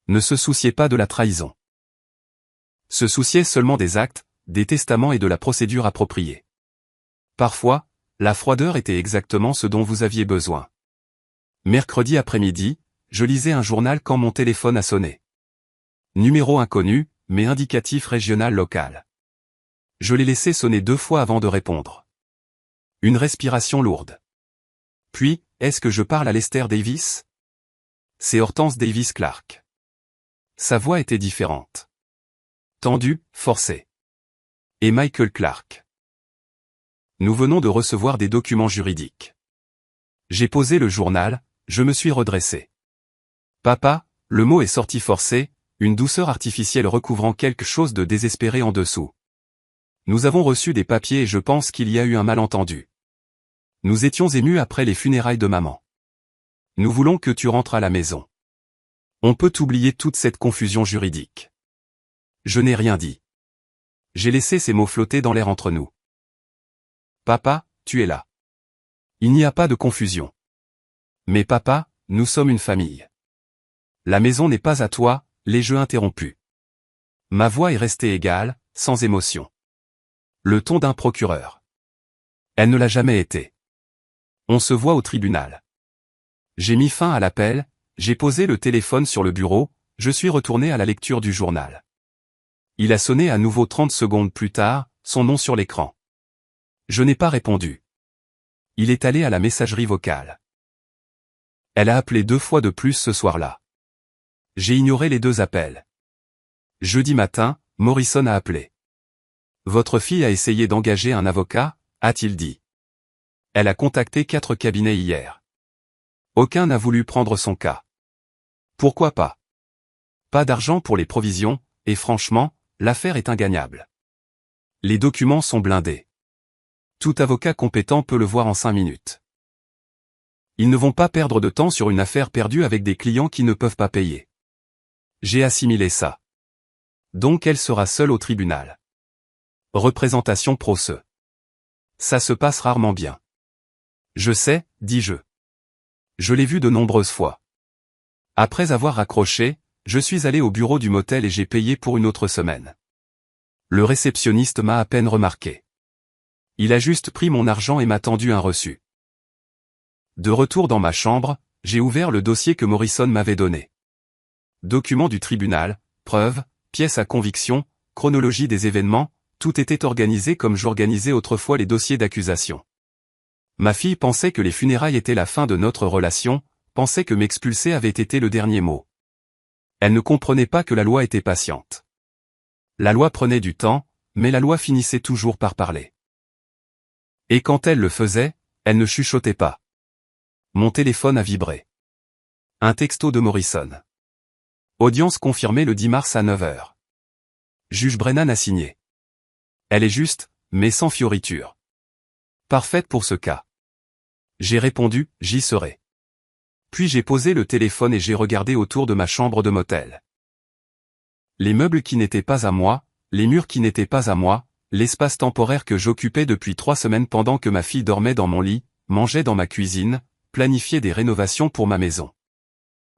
Ne se souciez pas de la trahison. Se souciez seulement des actes, des testaments et de la procédure appropriée. Parfois, la froideur était exactement ce dont vous aviez besoin. Mercredi après-midi, je lisais un journal quand mon téléphone a sonné. Numéro inconnu, mais indicatif régional local. Je l'ai laissé sonner 2 fois avant de répondre. Une respiration lourde. Puis, est-ce que je parle à Lester Davis? C'est Hortense Davis Clark. Sa voix était différente. Tendue, forcée. Et Michael Clark. Nous venons de recevoir des documents juridiques. J'ai posé le journal, je me suis redressé. Papa, le mot est sorti forcé, une douceur artificielle recouvrant quelque chose de désespéré en dessous. Nous avons reçu des papiers et je pense qu'il y a eu un malentendu. Nous étions émus après les funérailles de maman. Nous voulons que tu rentres à la maison. On peut oublier toute cette confusion juridique. Je n'ai rien dit. J'ai laissé ces mots flotter dans l'air entre nous. Papa, tu es là. Il n'y a pas de confusion. Mais papa, nous sommes une famille. La maison n'est pas à toi, les jeux interrompus. Ma voix est restée égale, sans émotion. Le ton d'un procureur. Elle ne l'a jamais été. On se voit au tribunal. J'ai mis fin à l'appel, j'ai posé le téléphone sur le bureau, je suis retourné à la lecture du journal. Il a sonné à nouveau 30 secondes plus tard, son nom sur l'écran. Je n'ai pas répondu. Il est allé à la messagerie vocale. Elle a appelé 2 fois de plus ce soir-là. J'ai ignoré les 2 appels. Jeudi matin, Morrison a appelé. Votre fille a essayé d'engager un avocat, a-t-il dit. Elle a contacté 4 cabinets hier. Aucun n'a voulu prendre son cas. Pourquoi pas? Pas d'argent pour les provisions, et franchement, l'affaire est ingagnable. Les documents sont blindés. Tout avocat compétent peut le voir en 5 minutes. Ils ne vont pas perdre de temps sur une affaire perdue avec des clients qui ne peuvent pas payer. J'ai assimilé ça. Donc elle sera seule au tribunal. Représentation pro se. Ça se passe rarement bien. Je sais, dis-je. Je l'ai vu de nombreuses fois. Après avoir raccroché, je suis allé au bureau du motel et j'ai payé pour une autre semaine. Le réceptionniste m'a à peine remarqué. Il a juste pris mon argent et m'a tendu un reçu. De retour dans ma chambre, j'ai ouvert le dossier que Morrison m'avait donné. Documents du tribunal, preuves, pièces à conviction, chronologie des événements, tout était organisé comme j'organisais autrefois les dossiers d'accusation. Ma fille pensait que les funérailles étaient la fin de notre relation, pensait que m'expulser avait été le dernier mot. Elle ne comprenait pas que la loi était patiente. La loi prenait du temps, mais la loi finissait toujours par parler. Et quand elle le faisait, elle ne chuchotait pas. Mon téléphone a vibré. Un texto de Morrison. Audience confirmée le 10 mars à 9h. Juge Brennan a signé. Elle est juste, mais sans fioriture. Parfaite pour ce cas. J'ai répondu, j'y serai. Puis j'ai posé le téléphone et j'ai regardé autour de ma chambre de motel. Les meubles qui n'étaient pas à moi, les murs qui n'étaient pas à moi, l'espace temporaire que j'occupais depuis 3 semaines pendant que ma fille dormait dans mon lit, mangeait dans ma cuisine, planifiait des rénovations pour ma maison.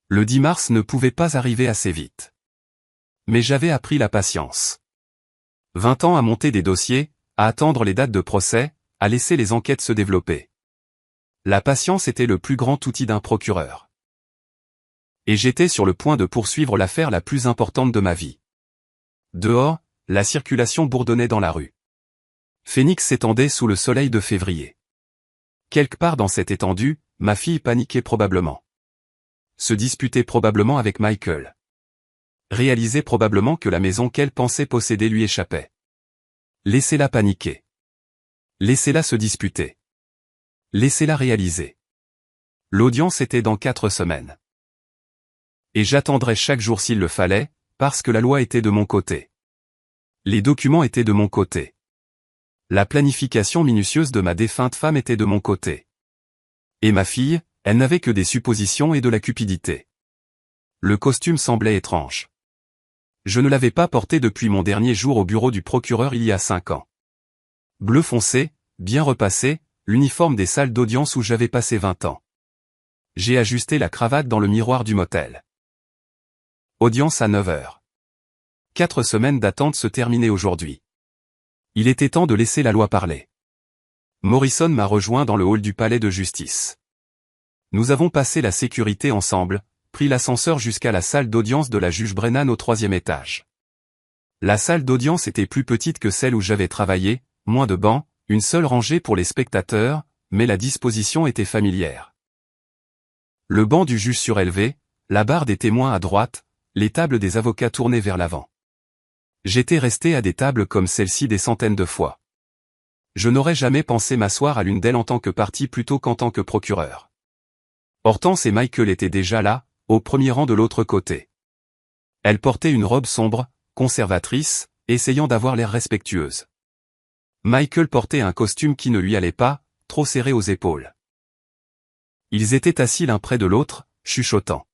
Le 10 mars ne pouvait pas arriver assez vite. Mais j'avais appris la patience. 20 ans à monter des dossiers, à attendre les dates de procès, à laisser les enquêtes se développer. La patience était le plus grand outil d'un procureur. Et j'étais sur le point de poursuivre l'affaire la plus importante de ma vie. Dehors, la circulation bourdonnait dans la rue. Phoenix s'étendait sous le soleil de février. Quelque part dans cette étendue, ma fille paniquait probablement. Se disputait probablement avec Michael. Réalisait probablement que la maison qu'elle pensait posséder lui échappait. Laissez-la paniquer. Laissez-la se disputer. Laissez-la réaliser. L'audience était dans 4 semaines. Et j'attendrai chaque jour s'il le fallait, parce que la loi était de mon côté. Les documents étaient de mon côté. La planification minutieuse de ma défunte femme était de mon côté. Et ma fille, elle n'avait que des suppositions et de la cupidité. Le costume semblait étrange. Je ne l'avais pas porté depuis mon dernier jour au bureau du procureur il y a 5 ans. Bleu foncé, bien repassé, l'uniforme des salles d'audience où j'avais passé 20 ans. J'ai ajusté la cravate dans le miroir du motel. Audience à 9h. 4 semaines d'attente se terminaient aujourd'hui. Il était temps de laisser la loi parler. Morrison m'a rejoint dans le hall du palais de justice. Nous avons passé la sécurité ensemble, prit l'ascenseur jusqu'à la salle d'audience de la juge Brennan au 3e étage. La salle d'audience était plus petite que celle où j'avais travaillé, moins de bancs, une seule rangée pour les spectateurs, mais la disposition était familière. Le banc du juge surélevé, la barre des témoins à droite, les tables des avocats tournées vers l'avant. J'étais resté à des tables comme celle-ci des centaines de fois. Je n'aurais jamais pensé m'asseoir à l'une d'elles en tant que partie plutôt qu'en tant que procureur. Hortense et Michael étaient déjà là, au premier rang de l'autre côté. Elle portait une robe sombre, conservatrice, essayant d'avoir l'air respectueuse. Michael portait un costume qui ne lui allait pas, trop serré aux épaules. Ils étaient assis l'un près de l'autre, chuchotant.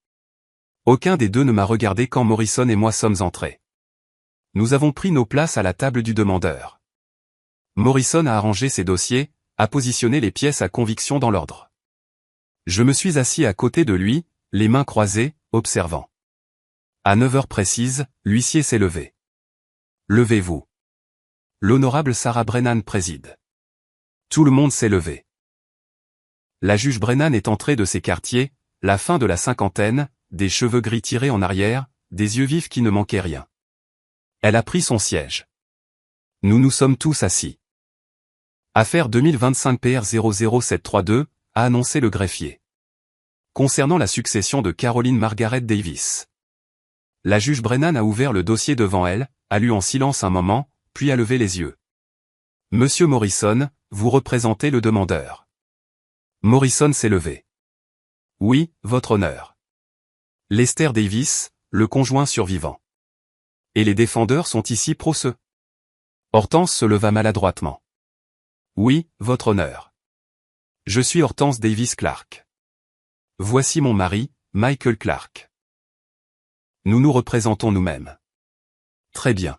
Aucun des deux ne m'a regardé quand Morrison et moi sommes entrés. Nous avons pris nos places à la table du demandeur. Morrison a arrangé ses dossiers, a positionné les pièces à conviction dans l'ordre. Je me suis assis à côté de lui, les mains croisées, observant. À 9 heures précises, l'huissier s'est levé. Levez-vous. L'honorable Sarah Brennan préside. Tout le monde s'est levé. La juge Brennan est entrée de ses quartiers, la fin de la cinquantaine, des cheveux gris tirés en arrière, des yeux vifs qui ne manquaient rien. Elle a pris son siège. Nous nous sommes tous assis. Affaire 2025 PR 00732, a annoncé le greffier. Concernant la succession de Caroline Margaret Davis. La juge Brennan a ouvert le dossier devant elle, a lu en silence un moment, puis a levé les yeux. Monsieur Morrison, vous représentez le demandeur. Morrison s'est levé. Oui, votre honneur. Lester Davis, le conjoint survivant. Et les défendeurs sont ici pro-se. Hortense se leva maladroitement. Oui, votre honneur. Je suis Hortense Davis Clark. Voici mon mari, Michael Clark. Nous nous représentons nous-mêmes. Très bien.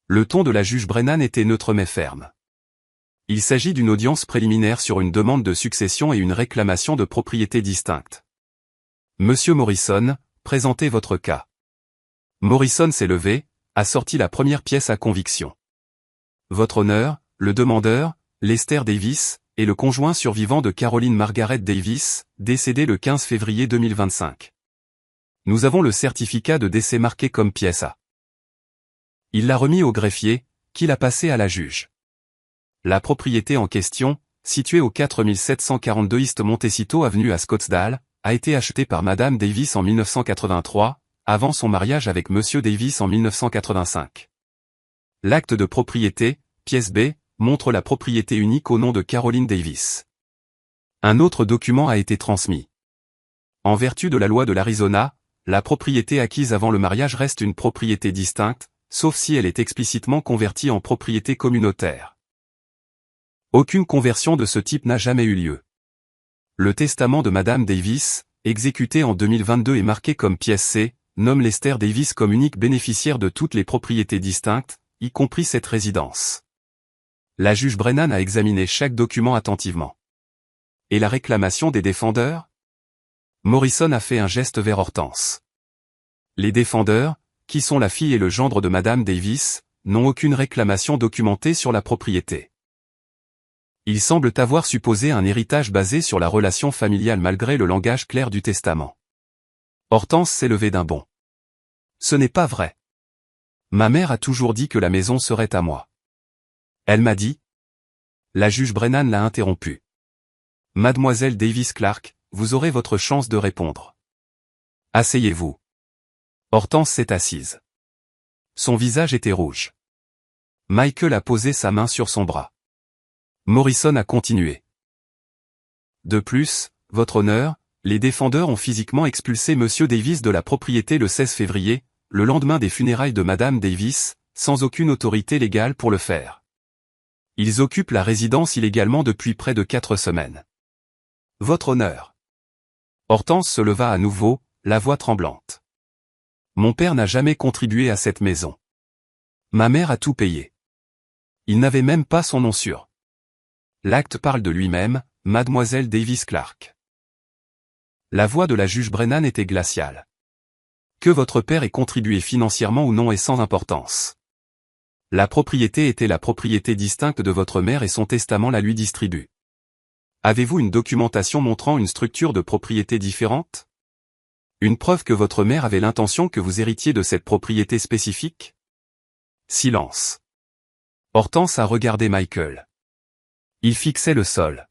Le ton de la juge Brennan était neutre mais ferme. Il s'agit d'une audience préliminaire sur une demande de succession et une réclamation de propriété distincte. Monsieur Morrison, présentez votre cas. Morrison s'est levé, a sorti la première pièce à conviction. Votre honneur, le demandeur, Lester Davis, est le conjoint survivant de Caroline Margaret Davis, décédée le 15 février 2025. Nous avons le certificat de décès marqué comme pièce A. Il l'a remis au greffier, qui l'a passé à la juge. La propriété en question, située au 4742 East Montecito Avenue à Scottsdale, a été achetée par Madame Davis en 1983, avant son mariage avec Monsieur Davis en 1985. L'acte de propriété, pièce B, montre la propriété unique au nom de Caroline Davis. Un autre document a été transmis. En vertu de la loi de l'Arizona, la propriété acquise avant le mariage reste une propriété distincte, sauf si elle est explicitement convertie en propriété communautaire. Aucune conversion de ce type n'a jamais eu lieu. Le testament de Madame Davis, exécuté en 2022 et marqué comme pièce C, nomme Lester Davis comme unique bénéficiaire de toutes les propriétés distinctes, y compris cette résidence. La juge Brennan a examiné chaque document attentivement. Et la réclamation des défendeurs? Morrison a fait un geste vers Hortense. Les défendeurs, qui sont la fille et le gendre de Madame Davis, n'ont aucune réclamation documentée sur la propriété. Ils semblent avoir supposé un héritage basé sur la relation familiale malgré le langage clair du testament. Hortense s'est levée d'un bond. Ce n'est pas vrai. Ma mère a toujours dit que la maison serait à moi. Elle m'a dit. La juge Brennan l'a interrompue. Mademoiselle Davis Clark, vous aurez votre chance de répondre. Asseyez-vous. Hortense s'est assise. Son visage était rouge. Michael a posé sa main sur son bras. Morrison a continué. De plus, votre honneur, les défendeurs ont physiquement expulsé Monsieur Davis de la propriété le 16 février, le lendemain des funérailles de Madame Davis, sans aucune autorité légale pour le faire. Ils occupent la résidence illégalement depuis près de 4 semaines. Votre honneur. Hortense se leva à nouveau, la voix tremblante. Mon père n'a jamais contribué à cette maison. Ma mère a tout payé. Il n'avait même pas son nom sûr. L'acte parle de lui-même, Mademoiselle Davis Clark. La voix de la juge Brennan était glaciale. Que votre père ait contribué financièrement ou non est sans importance. La propriété était la propriété distincte de votre mère et son testament la lui distribue. Avez-vous une documentation montrant une structure de propriété différente? Une preuve que votre mère avait l'intention que vous héritiez de cette propriété spécifique? Silence. Hortense a regardé Michael. Il fixait le sol.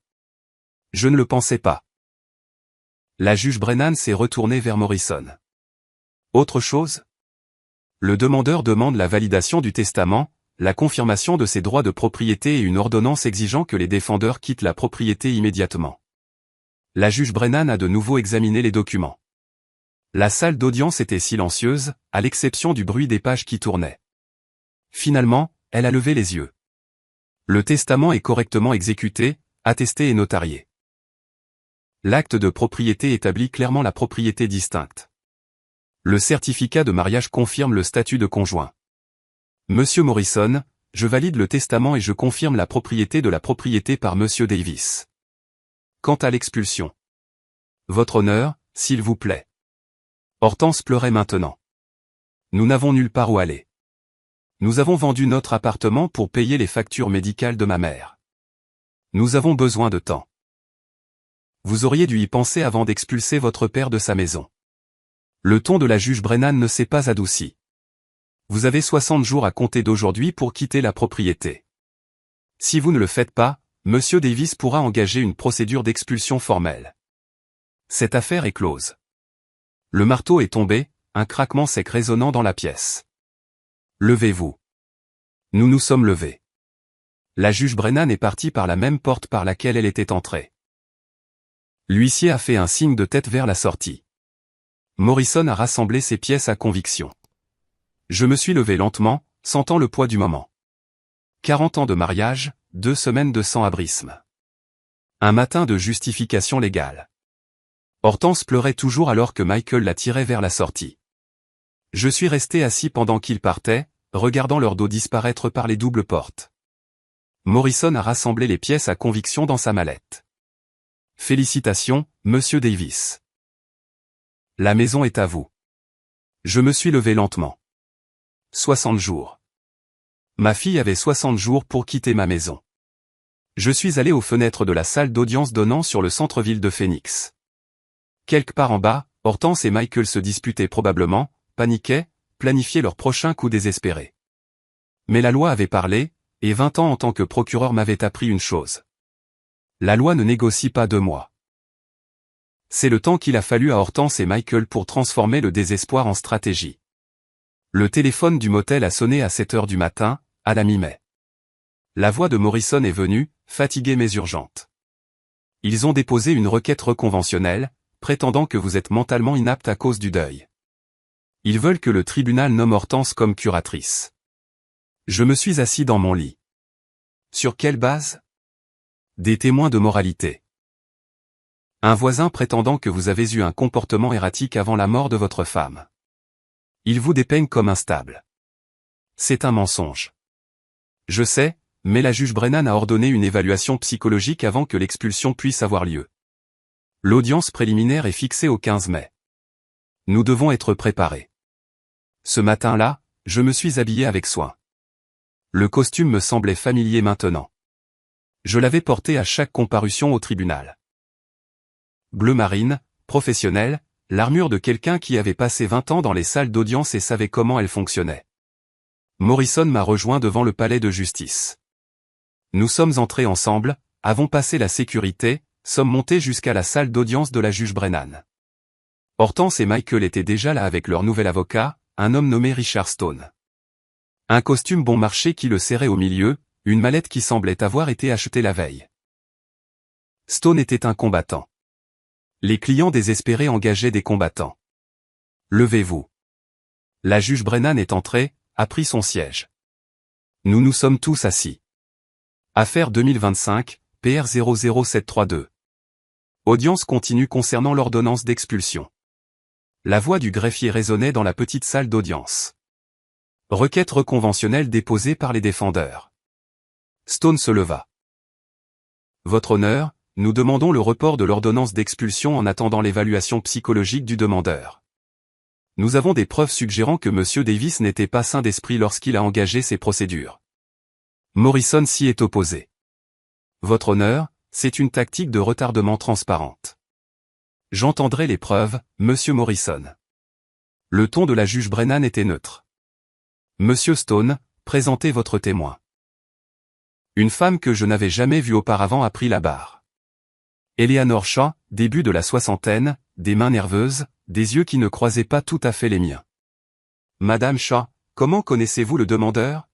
Je ne le pensais pas. La juge Brennan s'est retournée vers Morrison. Autre chose? Le demandeur demande la validation du testament, la confirmation de ses droits de propriété et une ordonnance exigeant que les défendeurs quittent la propriété immédiatement. La juge Brennan a de nouveau examiné les documents. La salle d'audience était silencieuse, à l'exception du bruit des pages qui tournaient. Finalement, elle a levé les yeux. Le testament est correctement exécuté, attesté et notarié. L'acte de propriété établit clairement la propriété distincte. Le certificat de mariage confirme le statut de conjoint. Monsieur Morrison, je valide le testament et je confirme la propriété de la propriété par Monsieur Davis. Quant à l'expulsion. Votre honneur, s'il vous plaît. Hortense pleurait maintenant. Nous n'avons nulle part où aller. Nous avons vendu notre appartement pour payer les factures médicales de ma mère. Nous avons besoin de temps. Vous auriez dû y penser avant d'expulser votre père de sa maison. Le ton de la juge Brennan ne s'est pas adouci. Vous avez 60 jours à compter d'aujourd'hui pour quitter la propriété. Si vous ne le faites pas, Monsieur Davis pourra engager une procédure d'expulsion formelle. Cette affaire est close. Le marteau est tombé, un craquement sec résonnant dans la pièce. Levez-vous. Nous nous sommes levés. La juge Brennan est partie par la même porte par laquelle elle était entrée. L'huissier a fait un signe de tête vers la sortie. Morrison a rassemblé ses pièces à conviction. Je me suis levé lentement, sentant le poids du moment. 40 ans de mariage, 2 semaines de sans-abrisme. Un matin de justification légale. Hortense pleurait toujours alors que Michael la tirait vers la sortie. Je suis resté assis pendant qu'ils partaient, regardant leur dos disparaître par les doubles portes. Morrison a rassemblé les pièces à conviction dans sa mallette. Félicitations, Monsieur Davis. La maison est à vous. Je me suis levé lentement. 60 jours. Ma fille avait 60 jours pour quitter ma maison. Je suis allé aux fenêtres de la salle d'audience donnant sur le centre-ville de Phoenix. Quelque part en bas, Hortense et Michael se disputaient probablement, paniquaient, planifiaient leur prochain coup désespéré. Mais la loi avait parlé, et 20 ans en tant que procureur m'avaient appris une chose. La loi ne négocie pas 2 mois. C'est le temps qu'il a fallu à Hortense et Michael pour transformer le désespoir en stratégie. Le téléphone du motel a sonné à 7 heures du matin, à la mi-mai. La voix de Morrison est venue, fatiguée mais urgente. Ils ont déposé une requête reconventionnelle, prétendant que vous êtes mentalement inapte à cause du deuil. Ils veulent que le tribunal nomme Hortense comme curatrice. Je me suis assis dans mon lit. Sur quelle base? Des témoins de moralité. Un voisin prétendant que vous avez eu un comportement erratique avant la mort de votre femme. Il vous dépeigne comme instable. C'est un mensonge. Je sais, mais la juge Brennan a ordonné une évaluation psychologique avant que l'expulsion puisse avoir lieu. L'audience préliminaire est fixée au 15 mai. Nous devons être préparés. Ce matin-là, je me suis habillé avec soin. Le costume me semblait familier maintenant. Je l'avais porté à chaque comparution au tribunal. Bleu marine, professionnel, l'armure de quelqu'un qui avait passé 20 ans dans les salles d'audience et savait comment elles fonctionnaient. Morrison m'a rejoint devant le palais de justice. Nous sommes entrés ensemble, avons passé la sécurité, sommes montés jusqu'à la salle d'audience de la juge Brennan. Hortense et Michael étaient déjà là avec leur nouvel avocat, un homme nommé Richard Stone. Un costume bon marché qui le serrait au milieu, une mallette qui semblait avoir été achetée la veille. Stone était un combattant. Les clients désespérés engageaient des combattants. Levez-vous. La juge Brennan est entrée, a pris son siège. Nous nous sommes tous assis. Affaire 2025, PR 00732. Audience continue concernant l'ordonnance d'expulsion. La voix du greffier résonnait dans la petite salle d'audience. Requête reconventionnelle déposée par les défendeurs. Stone se leva. Votre honneur, nous demandons le report de l'ordonnance d'expulsion en attendant l'évaluation psychologique du demandeur. Nous avons des preuves suggérant que M. Davis n'était pas sain d'esprit lorsqu'il a engagé ces procédures. Morrison s'y est opposé. Votre honneur, c'est une tactique de retardement transparente. J'entendrai les preuves, Monsieur Morrison. Le ton de la juge Brennan était neutre. Monsieur Stone, présentez votre témoin. Une femme que je n'avais jamais vue auparavant a pris la barre. Eleanor Shaw, début de la soixantaine, des mains nerveuses, des yeux qui ne croisaient pas tout à fait les miens. Madame Shaw, comment connaissez-vous le demandeur?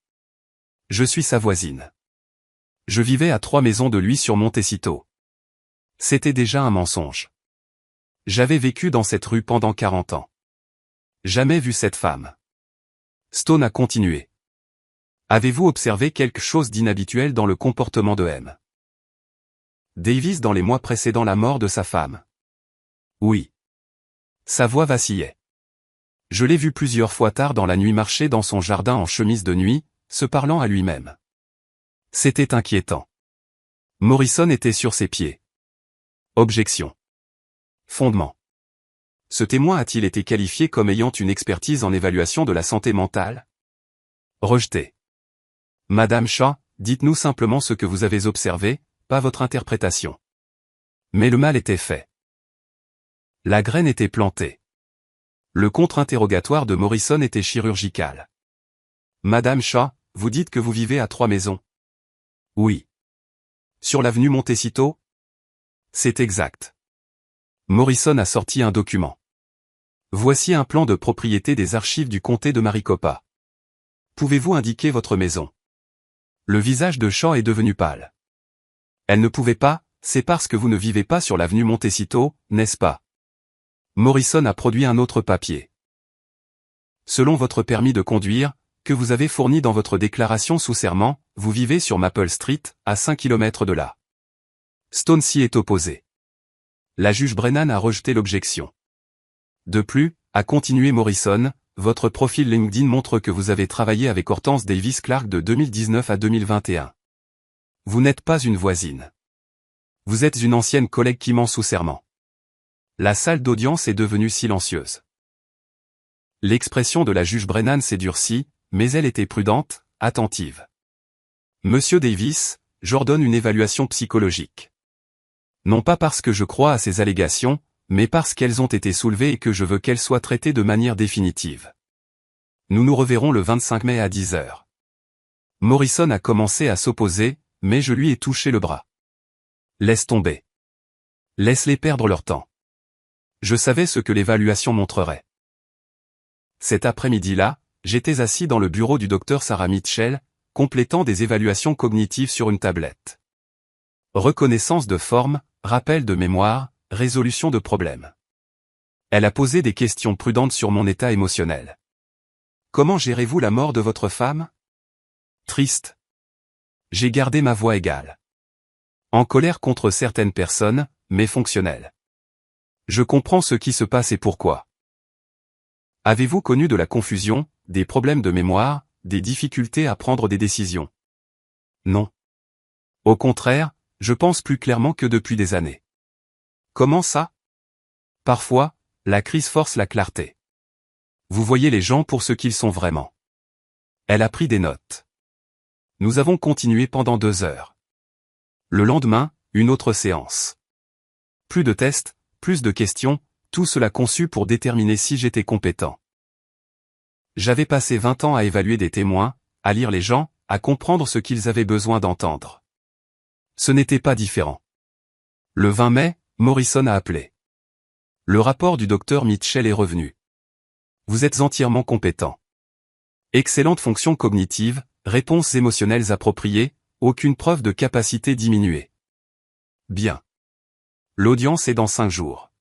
Je suis sa voisine. Je vivais à 3 maisons de lui sur Montecito. C'était déjà un mensonge. J'avais vécu dans cette rue pendant 40 ans. Jamais vu cette femme. Stone a continué. Avez-vous observé quelque chose d'inhabituel dans le comportement de M. Davis dans les mois précédant la mort de sa femme? Oui. Sa voix vacillait. Je l'ai vu plusieurs fois tard dans la nuit marcher dans son jardin en chemise de nuit, se parlant à lui-même. C'était inquiétant. Morrison était sur ses pieds. Objection. Fondement. Ce témoin a-t-il été qualifié comme ayant une expertise en évaluation de la santé mentale? Rejeté. Madame Shaw, dites-nous simplement ce que vous avez observé, pas votre interprétation. Mais le mal était fait. La graine était plantée. Le contre-interrogatoire de Morrison était chirurgical. Madame Shaw, vous dites que vous vivez à 3 maisons? Oui. Sur l'avenue Montecito? C'est exact. Morrison a sorti un document. Voici un plan de propriété des archives du comté de Maricopa. Pouvez-vous indiquer votre maison? Le visage de Shaw est devenu pâle. Elle ne pouvait pas, c'est parce que vous ne vivez pas sur l'avenue Montecito, n'est-ce pas? Morrison a produit un autre papier. Selon votre permis de conduire, que vous avez fourni dans votre déclaration sous serment, vous vivez sur Maple Street, à 5 km de là. Stone s'y est opposé. La juge Brennan a rejeté l'objection. De plus, a continué Morrison, votre profil LinkedIn montre que vous avez travaillé avec Hortense Davis Clark de 2019 à 2021. Vous n'êtes pas une voisine. Vous êtes une ancienne collègue qui ment sous serment. La salle d'audience est devenue silencieuse. L'expression de la juge Brennan s'est durcie, mais elle était prudente, attentive. Monsieur Davis, j'ordonne une évaluation psychologique. Non pas parce que je crois à ces allégations, mais parce qu'elles ont été soulevées et que je veux qu'elles soient traitées de manière définitive. Nous nous reverrons le 25 mai à 10 h. Morrison a commencé à s'opposer, mais je lui ai touché le bras. Laisse tomber. Laisse-les perdre leur temps. Je savais ce que l'évaluation montrerait. Cet après-midi-là, j'étais assis dans le bureau du docteur Sarah Mitchell, complétant des évaluations cognitives sur une tablette. Reconnaissance de forme, rappel de mémoire, résolution de problèmes. Elle a posé des questions prudentes sur mon état émotionnel. Comment gérez-vous la mort de votre femme? Triste. J'ai gardé ma voix égale. En colère contre certaines personnes, mais fonctionnelle. Je comprends ce qui se passe et pourquoi. Avez-vous connu de la confusion, des problèmes de mémoire, des difficultés à prendre des décisions? Non. Au contraire, je pense plus clairement que depuis des années. Comment ça? Parfois, la crise force la clarté. Vous voyez les gens pour ce qu'ils sont vraiment. Elle a pris des notes. Nous avons continué pendant 2 heures. Le lendemain, une autre séance. Plus de tests, plus de questions, tout cela conçu pour déterminer si j'étais compétent. J'avais passé 20 ans à évaluer des témoins, à lire les gens, à comprendre ce qu'ils avaient besoin d'entendre. Ce n'était pas différent. Le 20 mai, Morrison a appelé. Le rapport du docteur Mitchell est revenu. Vous êtes entièrement compétent. Excellente fonction cognitive, réponses émotionnelles appropriées, aucune preuve de capacité diminuée. Bien. L'audience est dans 5 jours.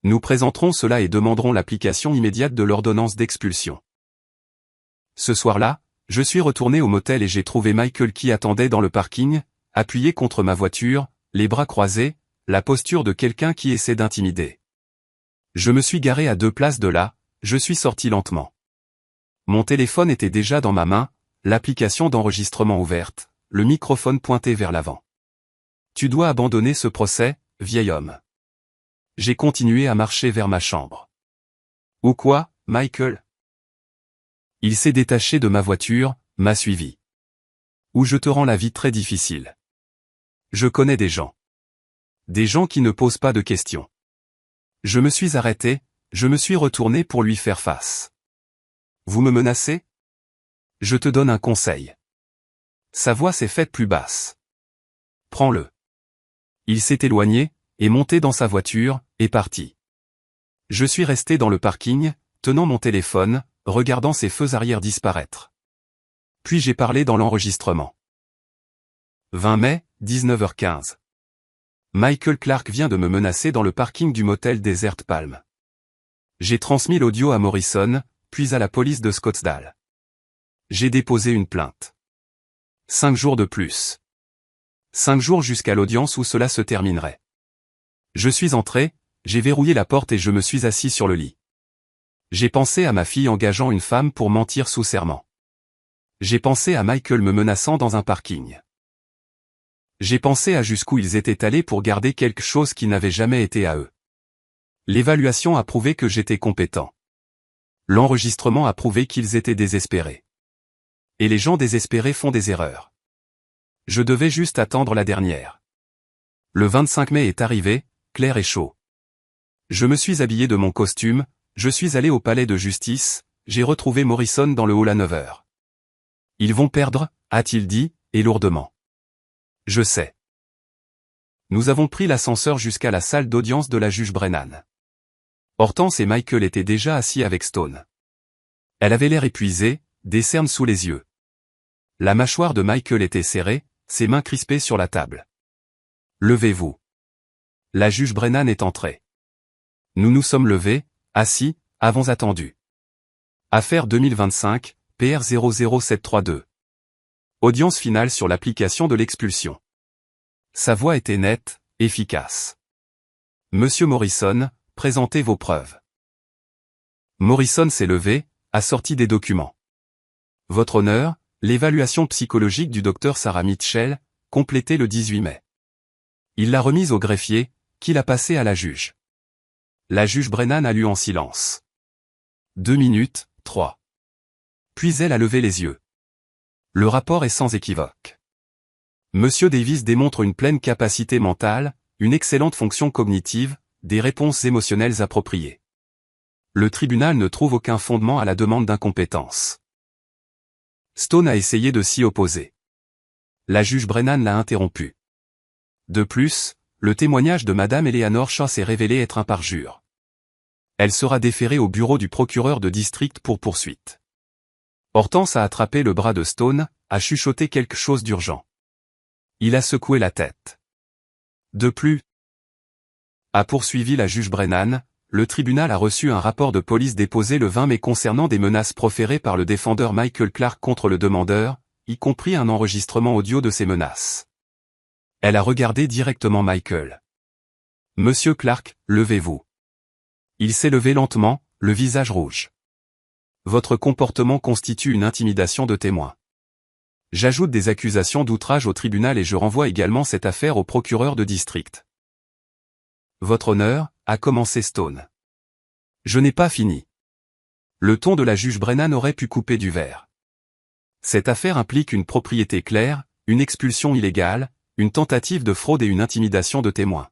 Nous présenterons cela et demanderons l'application immédiate de l'ordonnance d'expulsion. Ce soir-là, je suis retourné au motel et j'ai trouvé Michael qui attendait dans le parking, appuyé contre ma voiture, les bras croisés, la posture de quelqu'un qui essaie d'intimider. Je me suis garé à 2 places de là, je suis sorti lentement. Mon téléphone était déjà dans ma main, l'application d'enregistrement ouverte, le microphone pointé vers l'avant. Tu dois abandonner ce procès, vieil homme. J'ai continué à marcher vers ma chambre. Ou quoi, Michael? Il s'est détaché de ma voiture, m'a suivi. Ou je te rends la vie très difficile. Je connais des gens. Des gens qui ne posent pas de questions. Je me suis arrêté, je me suis retourné pour lui faire face. Vous me menacez? Je te donne un conseil. Sa voix s'est faite plus basse. Prends-le. Il s'est éloigné, est monté dans sa voiture, est parti. Je suis resté dans le parking, tenant mon téléphone, regardant ses feux arrière disparaître. Puis j'ai parlé dans l'enregistrement. 20 mai, 19h15. Michael Clark vient de me menacer dans le parking du motel Desert Palm. J'ai transmis l'audio à Morrison, puis à la police de Scottsdale. J'ai déposé une plainte. 5 jours de plus. 5 jours jusqu'à l'audience où cela se terminerait. Je suis entré, j'ai verrouillé la porte et je me suis assis sur le lit. J'ai pensé à ma fille engageant une femme pour mentir sous serment. J'ai pensé à Michael me menaçant dans un parking. J'ai pensé à jusqu'où ils étaient allés pour garder quelque chose qui n'avait jamais été à eux. L'évaluation a prouvé que j'étais compétent. L'enregistrement a prouvé qu'ils étaient désespérés. Et les gens désespérés font des erreurs. Je devais juste attendre la dernière. Le 25 mai est arrivé, clair et chaud. Je me suis habillé de mon costume, je suis allé au palais de justice, j'ai retrouvé Morrison dans le hall à 9h. Ils vont perdre, a-t-il dit, et lourdement. Je sais. Nous avons pris l'ascenseur jusqu'à la salle d'audience de la juge Brennan. Hortense et Michael étaient déjà assis avec Stone. Elle avait l'air épuisée, des cernes sous les yeux. La mâchoire de Michael était serrée, ses mains crispées sur la table. Levez-vous. La juge Brennan est entrée. Nous nous sommes levés, assis, avons attendu. Affaire 2025, PR 00732. Audience finale sur l'application de l'expulsion. Sa voix était nette, efficace. Monsieur Morrison, présentez vos preuves. Morrison s'est levé, a sorti des documents. Votre honneur, l'évaluation psychologique du docteur Sarah Mitchell, complétée le 18 mai. Il l'a remise au greffier, qui l'a passée à la juge. La juge Brennan a lu en silence. 2 minutes, 3. Puis elle a levé les yeux. Le rapport est sans équivoque. Monsieur Davis démontre une pleine capacité mentale, une excellente fonction cognitive, des réponses émotionnelles appropriées. Le tribunal ne trouve aucun fondement à la demande d'incompétence. Stone a essayé de s'y opposer. La juge Brennan l'a interrompu. De plus, le témoignage de Madame Eleanor Shaw s'est révélé être un parjure. Elle sera déférée au bureau du procureur de district pour poursuite. Hortense a attrapé le bras de Stone, a chuchoté quelque chose d'urgent. Il a secoué la tête. De plus, a poursuivi la juge Brennan, le tribunal a reçu un rapport de police déposé le 20 mai concernant des menaces proférées par le défendeur Michael Clark contre le demandeur, y compris un enregistrement audio de ces menaces. Elle a regardé directement Michael. Monsieur Clark, levez-vous. Il s'est levé lentement, le visage rouge. Votre comportement constitue une intimidation de témoin. J'ajoute des accusations d'outrage au tribunal et je renvoie également cette affaire au procureur de district. Votre honneur, a commencé Stone. Je n'ai pas fini. Le ton de la juge Brennan aurait pu couper du verre. Cette affaire implique une propriété claire, une expulsion illégale, une tentative de fraude et une intimidation de témoins.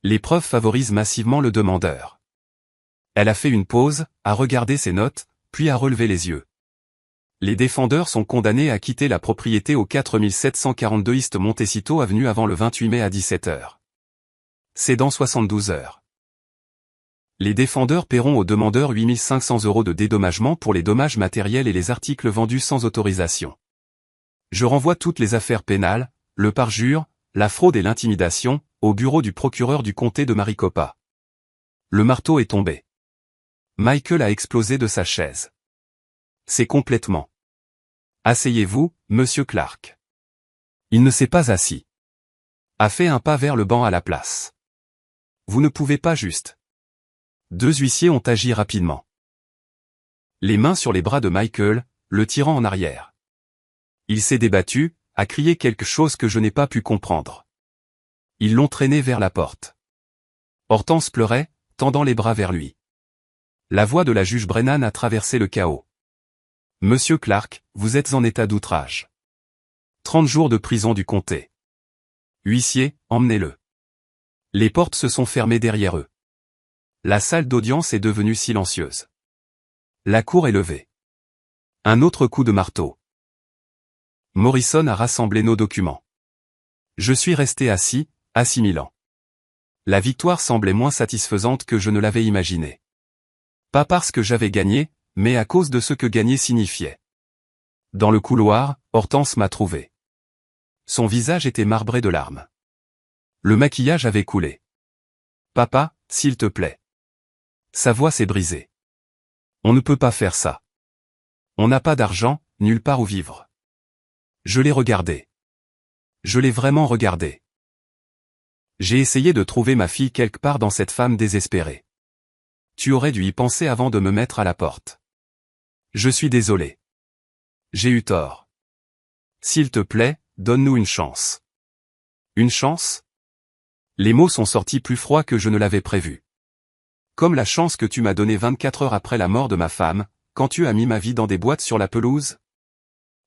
Les preuves favorisent massivement le demandeur. Elle a fait une pause, a regardé ses notes, puis a relevé les yeux. Les défendeurs sont condamnés à quitter la propriété au 4742 East Montecito Avenue avant le 28 mai à 17h. C'est dans 72 heures. Les défendeurs paieront aux demandeurs 8 500 € de dédommagement pour les dommages matériels et les articles vendus sans autorisation. Je renvoie toutes les affaires pénales, le parjure, la fraude et l'intimidation, au bureau du procureur du comté de Maricopa. Le marteau est tombé. Michael a explosé de sa chaise. C'est complètement. Asseyez-vous, monsieur Clark. Il ne s'est pas assis. A fait un pas vers le banc à la place. Vous ne pouvez pas juste. 2 huissiers ont agi rapidement. Les mains sur les bras de Michael, le tirant en arrière. Il s'est débattu, a crié quelque chose que je n'ai pas pu comprendre. Ils l'ont traîné vers la porte. Hortense pleurait, tendant les bras vers lui. La voix de la juge Brennan a traversé le chaos. Monsieur Clark, vous êtes en état d'outrage. 30 jours de prison du comté. Huissier, emmenez-le. Les portes se sont fermées derrière eux. La salle d'audience est devenue silencieuse. La cour est levée. Un autre coup de marteau. Morrison a rassemblé nos documents. Je suis resté assis, assimilant. La victoire semblait moins satisfaisante que je ne l'avais imaginé. Pas parce que j'avais gagné, mais à cause de ce que gagner signifiait. Dans le couloir, Hortense m'a trouvé. Son visage était marbré de larmes. Le maquillage avait coulé. « Papa, s'il te plaît. » Sa voix s'est brisée. « On ne peut pas faire ça. On n'a pas d'argent, nulle part où vivre. » Je l'ai regardé. Je l'ai vraiment regardé. J'ai essayé de trouver ma fille quelque part dans cette femme désespérée. Tu aurais dû y penser avant de me mettre à la porte. Je suis désolé. J'ai eu tort. S'il te plaît, donne-nous une chance. Une chance ? Les mots sont sortis plus froids que je ne l'avais prévu. Comme la chance que tu m'as donnée 24 heures après la mort de ma femme, quand tu as mis ma vie dans des boîtes sur la pelouse.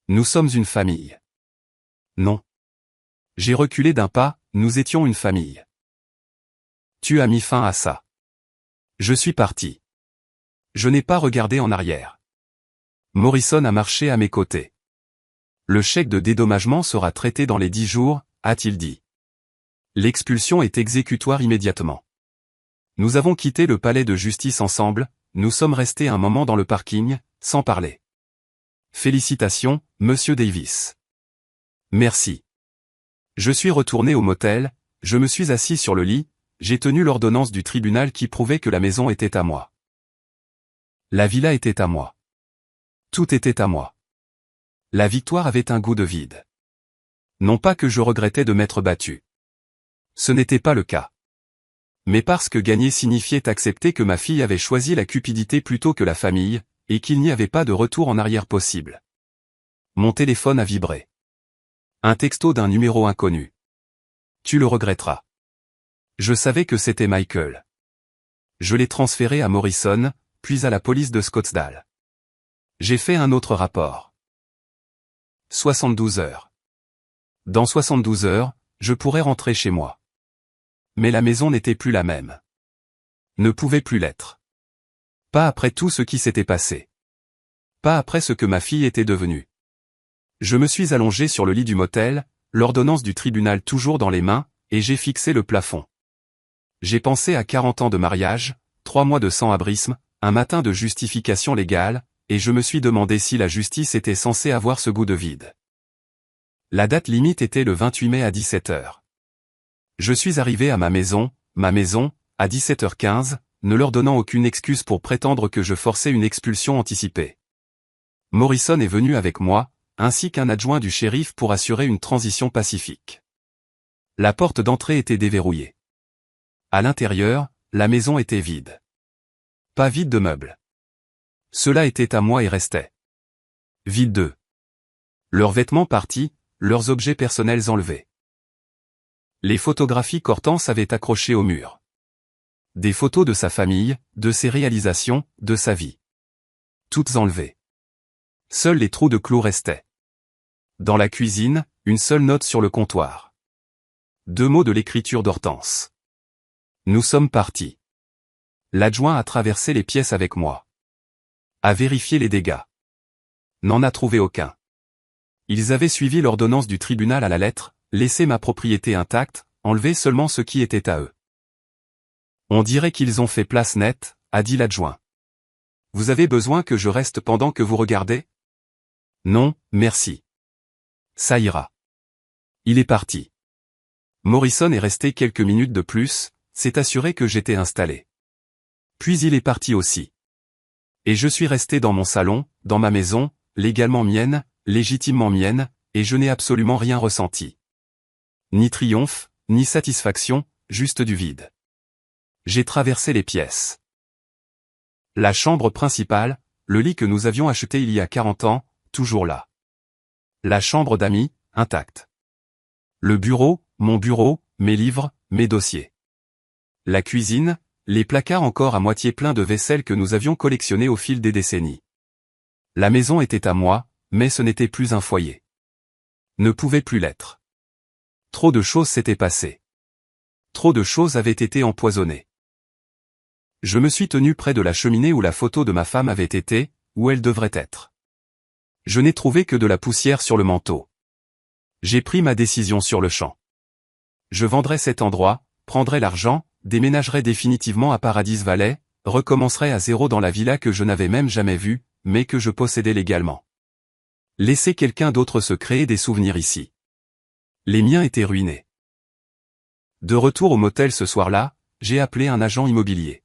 Nous sommes une famille. Non. J'ai reculé d'un pas, nous étions une famille. Tu as mis fin à ça. Je suis parti. Je n'ai pas regardé en arrière. Morrison a marché à mes côtés. Le chèque de dédommagement sera traité dans les 10 jours, a-t-il dit. L'expulsion est exécutoire immédiatement. Nous avons quitté le palais de justice ensemble, nous sommes restés un moment dans le parking, sans parler. Félicitations, Monsieur Davis. Merci. Je suis retourné au motel, je me suis assis sur le lit, j'ai tenu l'ordonnance du tribunal qui prouvait que la maison était à moi. La villa était à moi. Tout était à moi. La victoire avait un goût de vide. Non pas que je regrettais de m'être battu. Ce n'était pas le cas. Mais parce que gagner signifiait accepter que ma fille avait choisi la cupidité plutôt que la famille, et qu'il n'y avait pas de retour en arrière possible. Mon téléphone a vibré. Un texto d'un numéro inconnu. Tu le regretteras. Je savais que c'était Michael. Je l'ai transféré à Morrison, puis à la police de Scottsdale. J'ai fait un autre rapport. 72 heures. Dans 72 heures, je pourrais rentrer chez moi. Mais la maison n'était plus la même. Ne pouvait plus l'être. Pas après tout ce qui s'était passé. Pas après ce que ma fille était devenue. Je me suis allongé sur le lit du motel, l'ordonnance du tribunal toujours dans les mains, et j'ai fixé le plafond. J'ai pensé à 40 ans de mariage, 3 mois de sans-abrisme, un matin de justification légale, et je me suis demandé si la justice était censée avoir ce goût de vide. La date limite était le 28 mai à 17 heures. Je suis arrivé à ma maison, à 17h15, ne leur donnant aucune excuse pour prétendre que je forçais une expulsion anticipée. Morrison est venu avec moi, ainsi qu'un adjoint du shérif pour assurer une transition pacifique. La porte d'entrée était déverrouillée. À l'intérieur, la maison était vide. Pas vide de meubles. Cela était à moi et restait. Vide d'eux. Leurs vêtements partis, leurs objets personnels enlevés. Les photographies qu'Hortense avait accrochées au mur. Des photos de sa famille, de ses réalisations, de sa vie. Toutes enlevées. Seuls les trous de clous restaient. Dans la cuisine, une seule note sur le comptoir. 2 mots de l'écriture d'Hortense. Nous sommes partis. L'adjoint a traversé les pièces avec moi. A vérifié les dégâts. N'en a trouvé aucun. Ils avaient suivi l'ordonnance du tribunal à la lettre, laissé ma propriété intacte, enlevé seulement ce qui était à eux. On dirait qu'ils ont fait place nette, a dit l'adjoint. Vous avez besoin que je reste pendant que vous regardez ? Non, merci. Ça ira. Il est parti. Morrison est resté quelques minutes de plus, s'est assuré que j'étais installé. Puis il est parti aussi. Et je suis resté dans mon salon, dans ma maison, légalement mienne, légitimement mienne, et je n'ai absolument rien ressenti. Ni triomphe, ni satisfaction, juste du vide. J'ai traversé les pièces. La chambre principale, le lit que nous avions acheté il y a 40 ans, toujours là. La chambre d'amis, intacte. Le bureau, mon bureau, mes livres, mes dossiers. La cuisine, les placards encore à moitié pleins de vaisselle que nous avions collectionnés au fil des décennies. La maison était à moi, mais ce n'était plus un foyer. Ne pouvait plus l'être. Trop de choses s'étaient passées. Trop de choses avaient été empoisonnées. Je me suis tenu près de la cheminée où la photo de ma femme avait été, où elle devrait être. Je n'ai trouvé que de la poussière sur le manteau. J'ai pris ma décision sur le champ. Je vendrai cet endroit, prendrai l'argent, déménagerai définitivement à Paradise Valley, recommencerai à zéro dans la villa que je n'avais même jamais vue, mais que je possédais légalement. Laisser quelqu'un d'autre se créer des souvenirs ici. Les miens étaient ruinés. De retour au motel ce soir-là, j'ai appelé un agent immobilier.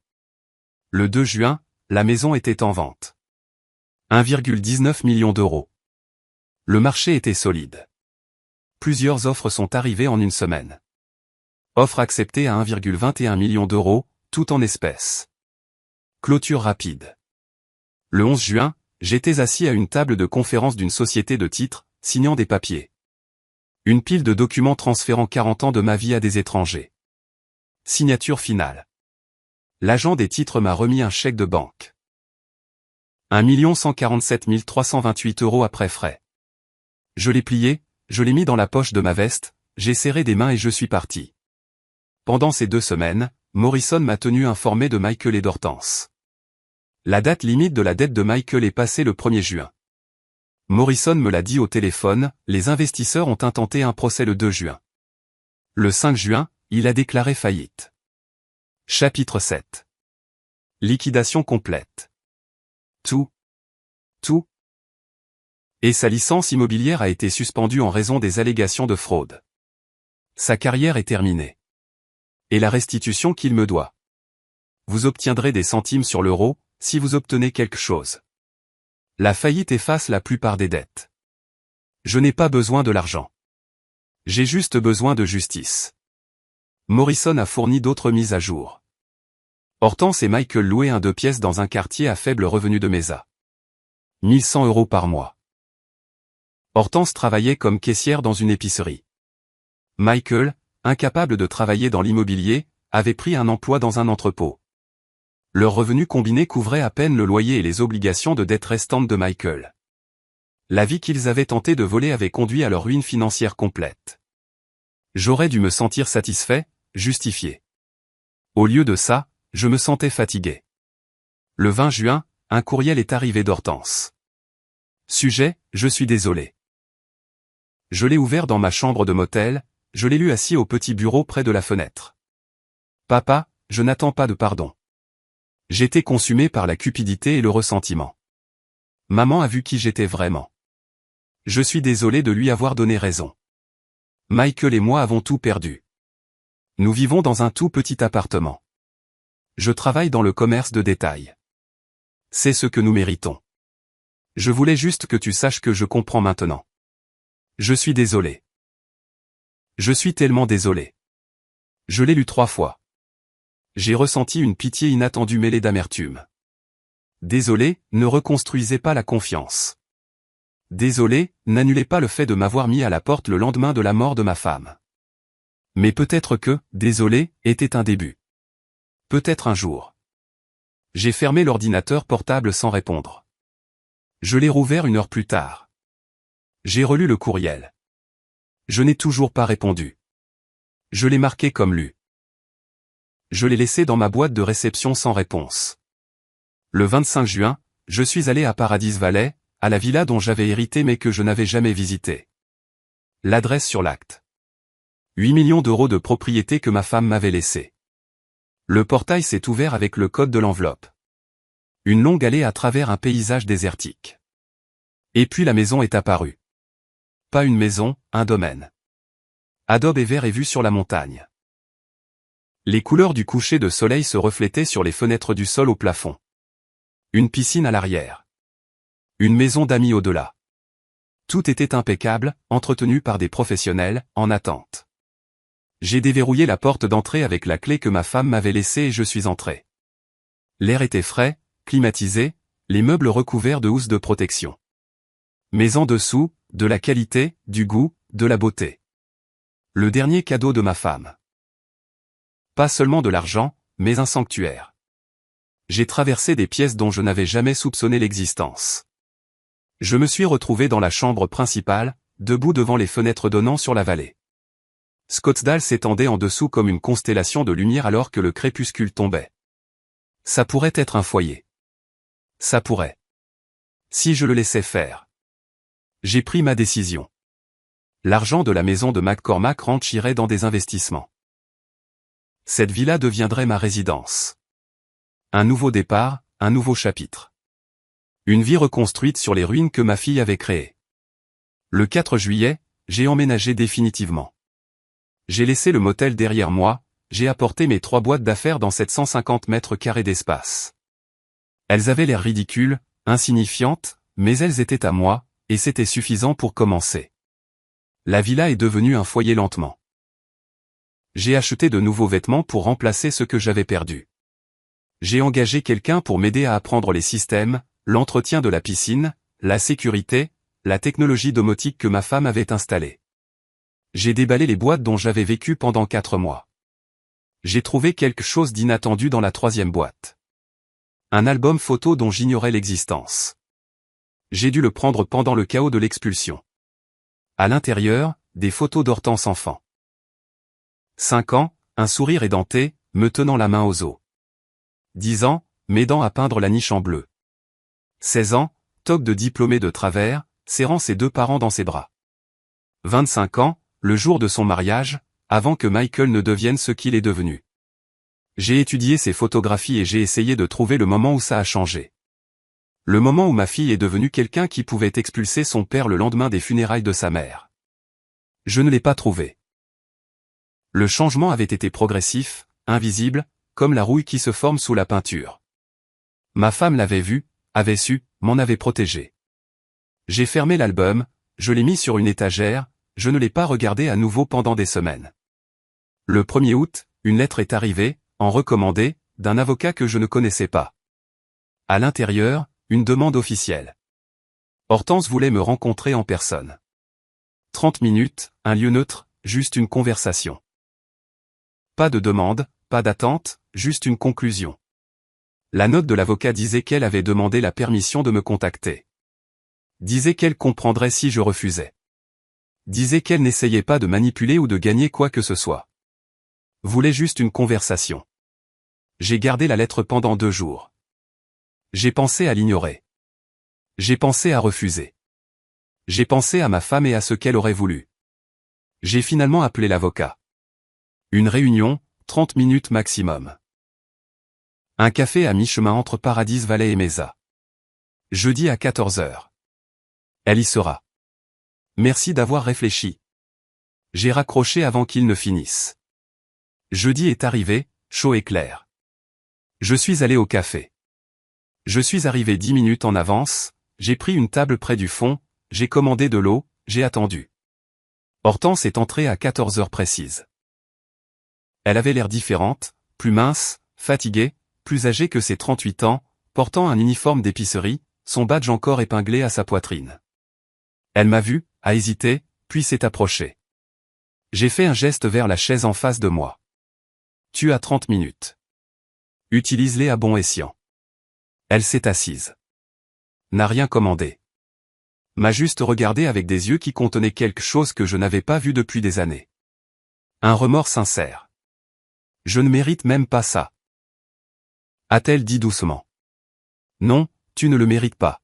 Le 2 juin, la maison était en vente. 1,19 million d'euros. Le marché était solide. Plusieurs offres sont arrivées en une semaine. Offre acceptée à 1,21 million d'euros, tout en espèces. Clôture rapide. Le 11 juin, j'étais assis à une table de conférence d'une société de titres, signant des papiers. Une pile de documents transférant 40 ans de ma vie à des étrangers. Signature finale. L'agent des titres m'a remis un chèque de banque. 1 147 328 € après frais. Je l'ai plié, je l'ai mis dans la poche de ma veste, j'ai serré des mains et je suis parti. Pendant ces 2 semaines, Morrison m'a tenu informé de Michael et d'Hortense. La date limite de la dette de Michael est passée le 1er juin. Morrison me l'a dit au téléphone, les investisseurs ont intenté un procès le 2 juin. Le 5 juin, il a déclaré faillite. Chapitre 7. Liquidation complète. Tout. Et sa licence immobilière a été suspendue en raison des allégations de fraude. Sa carrière est terminée. Et la restitution qu'il me doit. Vous obtiendrez des centimes sur l'euro, si vous obtenez quelque chose. La faillite efface la plupart des dettes. Je n'ai pas besoin de l'argent. J'ai juste besoin de justice. Morrison a fourni d'autres mises à jour. Hortense et Michael louaient un 2 pièces dans un quartier à faible revenu de Mesa. 1100 € par mois. Hortense travaillait comme caissière dans une épicerie. Michael, incapable de travailler dans l'immobilier, avait pris un emploi dans un entrepôt. Leur revenu combiné couvrait à peine le loyer et les obligations de dette restantes de Michael. La vie qu'ils avaient tenté de voler avait conduit à leur ruine financière complète. J'aurais dû me sentir satisfait, justifié. Au lieu de ça, je me sentais fatigué. Le 20 juin, un courriel est arrivé d'Hortense. Sujet, je suis désolé. Je l'ai ouvert dans ma chambre de motel, je l'ai lu assis au petit bureau près de la fenêtre. Papa, je n'attends pas de pardon. J'étais consumé par la cupidité et le ressentiment. Maman a vu qui j'étais vraiment. Je suis désolé de lui avoir donné raison. Michael et moi avons tout perdu. Nous vivons dans un tout petit appartement. Je travaille dans le commerce de détail. C'est ce que nous méritons. Je voulais juste que tu saches que je comprends maintenant. Je suis désolé. Je suis tellement désolé. Je l'ai lu 3 fois. J'ai ressenti une pitié inattendue mêlée d'amertume. Désolé, ne reconstruisez pas la confiance. Désolé, n'annulez pas le fait de m'avoir mis à la porte le lendemain de la mort de ma femme. Mais peut-être que, désolé, était un début. Peut-être un jour. J'ai fermé l'ordinateur portable sans répondre. Je l'ai rouvert 1 heure plus tard. J'ai relu le courriel. Je n'ai toujours pas répondu. Je l'ai marqué comme lu. Je l'ai laissé dans ma boîte de réception sans réponse. Le 25 juin, je suis allé à Paradise Valley, à la villa dont j'avais hérité mais que je n'avais jamais visitée. L'adresse sur l'acte. 8 millions d'euros de propriété que ma femme m'avait laissée. Le portail s'est ouvert avec le code de l'enveloppe. Une longue allée à travers un paysage désertique. Et puis la maison est apparue. Pas une maison, un domaine. Adobe et vert et vue sur la montagne. Les couleurs du coucher de soleil se reflétaient sur les fenêtres du sol au plafond. Une piscine à l'arrière. Une maison d'amis au-delà. Tout était impeccable, entretenu par des professionnels, en attente. J'ai déverrouillé la porte d'entrée avec la clé que ma femme m'avait laissée et je suis entré. L'air était frais, climatisé, les meubles recouverts de housses de protection. Mais en dessous, de la qualité, du goût, de la beauté. Le dernier cadeau de ma femme. Pas seulement de l'argent, mais un sanctuaire. J'ai traversé des pièces dont je n'avais jamais soupçonné l'existence. Je me suis retrouvé dans la chambre principale, debout devant les fenêtres donnant sur la vallée. Scottsdale s'étendait en dessous comme une constellation de lumière alors que le crépuscule tombait. Ça pourrait être un foyer. Ça pourrait. Si je le laissais faire. J'ai pris ma décision. L'argent de la maison de McCormack Ranch irait dans des investissements. Cette villa deviendrait ma résidence. Un nouveau départ, un nouveau chapitre. Une vie reconstruite sur les ruines que ma fille avait créées. Le 4 juillet, j'ai emménagé définitivement. J'ai laissé le motel derrière moi, j'ai apporté mes 3 boîtes d'affaires dans 750 mètres carrés d'espace. Elles avaient l'air ridicules, insignifiantes, mais elles étaient à moi, et c'était suffisant pour commencer. La villa est devenue un foyer lentement. J'ai acheté de nouveaux vêtements pour remplacer ce que j'avais perdu. J'ai engagé quelqu'un pour m'aider à apprendre les systèmes, l'entretien de la piscine, la sécurité, la technologie domotique que ma femme avait installée. J'ai déballé les boîtes dont j'avais vécu pendant 4 mois. J'ai trouvé quelque chose d'inattendu dans la 3e boîte. Un album photo dont j'ignorais l'existence. J'ai dû le prendre pendant le chaos de l'expulsion. À l'intérieur, des photos d'Hortense enfant. 5 ans, un sourire édenté, me tenant la main aux os. 10 ans, m'aidant à peindre la niche en bleu. 16 ans, toque de diplômé de travers, serrant ses 2 parents dans ses bras. 25 ans, le jour de son mariage, avant que Michael ne devienne ce qu'il est devenu. J'ai étudié ses photographies et j'ai essayé de trouver le moment où ça a changé. Le moment où ma fille est devenue quelqu'un qui pouvait expulser son père le lendemain des funérailles de sa mère. Je ne l'ai pas trouvé. Le changement avait été progressif, invisible, comme la rouille qui se forme sous la peinture. Ma femme l'avait vu, avait su, m'en avait protégé. J'ai fermé l'album, je l'ai mis sur une étagère, je ne l'ai pas regardé à nouveau pendant des semaines. Le 1er août, une lettre est arrivée, en recommandé, d'un avocat que je ne connaissais pas. À l'intérieur, une demande officielle. Hortense voulait me rencontrer en personne. 30 minutes, un lieu neutre, juste une conversation. Pas de demande, pas d'attente, juste une conclusion. La note de l'avocat disait qu'elle avait demandé la permission de me contacter. Disait qu'elle comprendrait si je refusais. Disait qu'elle n'essayait pas de manipuler ou de gagner quoi que ce soit. Voulait juste une conversation. J'ai gardé la lettre pendant 2 jours. J'ai pensé à l'ignorer. J'ai pensé à refuser. J'ai pensé à ma femme et à ce qu'elle aurait voulu. J'ai finalement appelé l'avocat. Une réunion, 30 minutes maximum. Un café à mi-chemin entre Paradise Valley et Mesa. Jeudi à 14 h. Elle y sera. Merci d'avoir réfléchi. J'ai raccroché avant qu'il ne finisse. Jeudi est arrivé, chaud et clair. Je suis allé au café. Je suis arrivé 10 minutes en avance, j'ai pris une table près du fond, j'ai commandé de l'eau, j'ai attendu. Hortense est entrée à 14 h précises. Elle avait l'air différente, plus mince, fatiguée, plus âgée que ses 38 ans, portant un uniforme d'épicerie, son badge encore épinglé à sa poitrine. Elle m'a vu, a hésité, puis s'est approchée. J'ai fait un geste vers la chaise en face de moi. Tu as 30 minutes. Utilise-les à bon escient. Elle s'est assise. N'a rien commandé. M'a juste regardé avec des yeux qui contenaient quelque chose que je n'avais pas vu depuis des années. Un remords sincère. Je ne mérite même pas ça. A-t-elle dit doucement. Non, tu ne le mérites pas.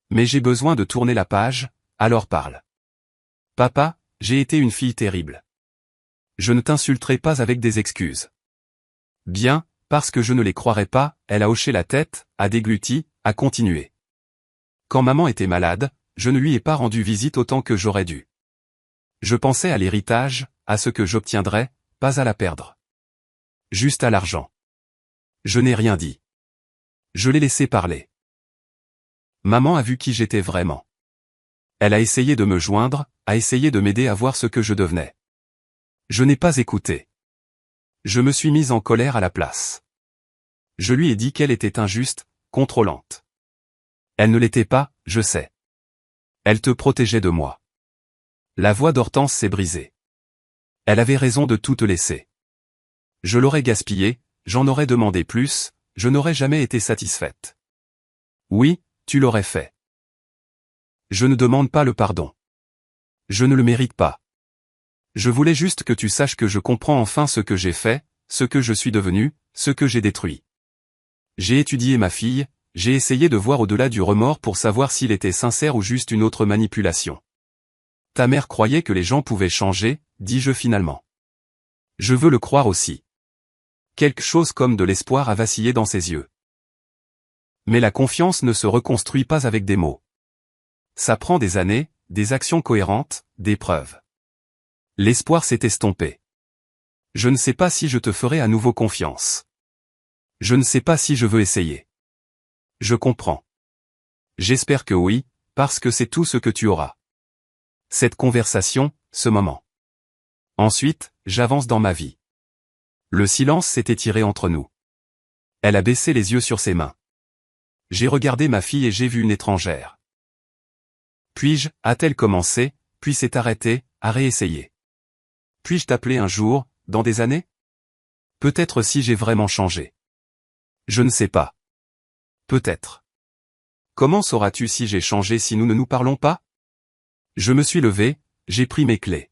Mais j'ai besoin de tourner la page, alors parle. Papa, j'ai été une fille terrible. Je ne t'insulterai pas avec des excuses. Bien, parce que je ne les croirais pas, elle a hoché la tête, a dégluti, a continué. Quand maman était malade, je ne lui ai pas rendu visite autant que j'aurais dû. Je pensais à l'héritage, à ce que j'obtiendrais, pas à la perdre. Juste à l'argent. Je n'ai rien dit. Je l'ai laissé parler. Maman a vu qui j'étais vraiment. Elle a essayé de me joindre, a essayé de m'aider à voir ce que je devenais. Je n'ai pas écouté. Je me suis mise en colère à la place. Je lui ai dit qu'elle était injuste, contrôlante. Elle ne l'était pas, je sais. Elle te protégeait de moi. La voix d'Hortense s'est brisée. Elle avait raison de tout te laisser. Je l'aurais gaspillé, j'en aurais demandé plus, je n'aurais jamais été satisfaite. Oui, tu l'aurais fait. Je ne demande pas le pardon. Je ne le mérite pas. Je voulais juste que tu saches que je comprends enfin ce que j'ai fait, ce que je suis devenu, ce que j'ai détruit. J'ai étudié ma fille, j'ai essayé de voir au-delà du remords pour savoir s'il était sincère ou juste une autre manipulation. Ta mère croyait que les gens pouvaient changer, dis-je finalement. Je veux le croire aussi. Quelque chose comme de l'espoir a vacillé dans ses yeux. Mais la confiance ne se reconstruit pas avec des mots. Ça prend des années, des actions cohérentes, des preuves. L'espoir s'est estompé. Je ne sais pas si je te ferai à nouveau confiance. Je ne sais pas si je veux essayer. Je comprends. J'espère que oui, parce que c'est tout ce que tu auras. Cette conversation, ce moment. Ensuite, j'avance dans ma vie. Le silence s'est étiré entre nous. Elle a baissé les yeux sur ses mains. J'ai regardé ma fille et j'ai vu une étrangère. Puis-je, a-t-elle commencé, puis s'est arrêtée, à réessayer. Puis-je t'appeler un jour, dans des années? Peut-être si j'ai vraiment changé. Je ne sais pas. Peut-être. Comment sauras-tu si j'ai changé si nous ne nous parlons pas? Je me suis levé, j'ai pris mes clés.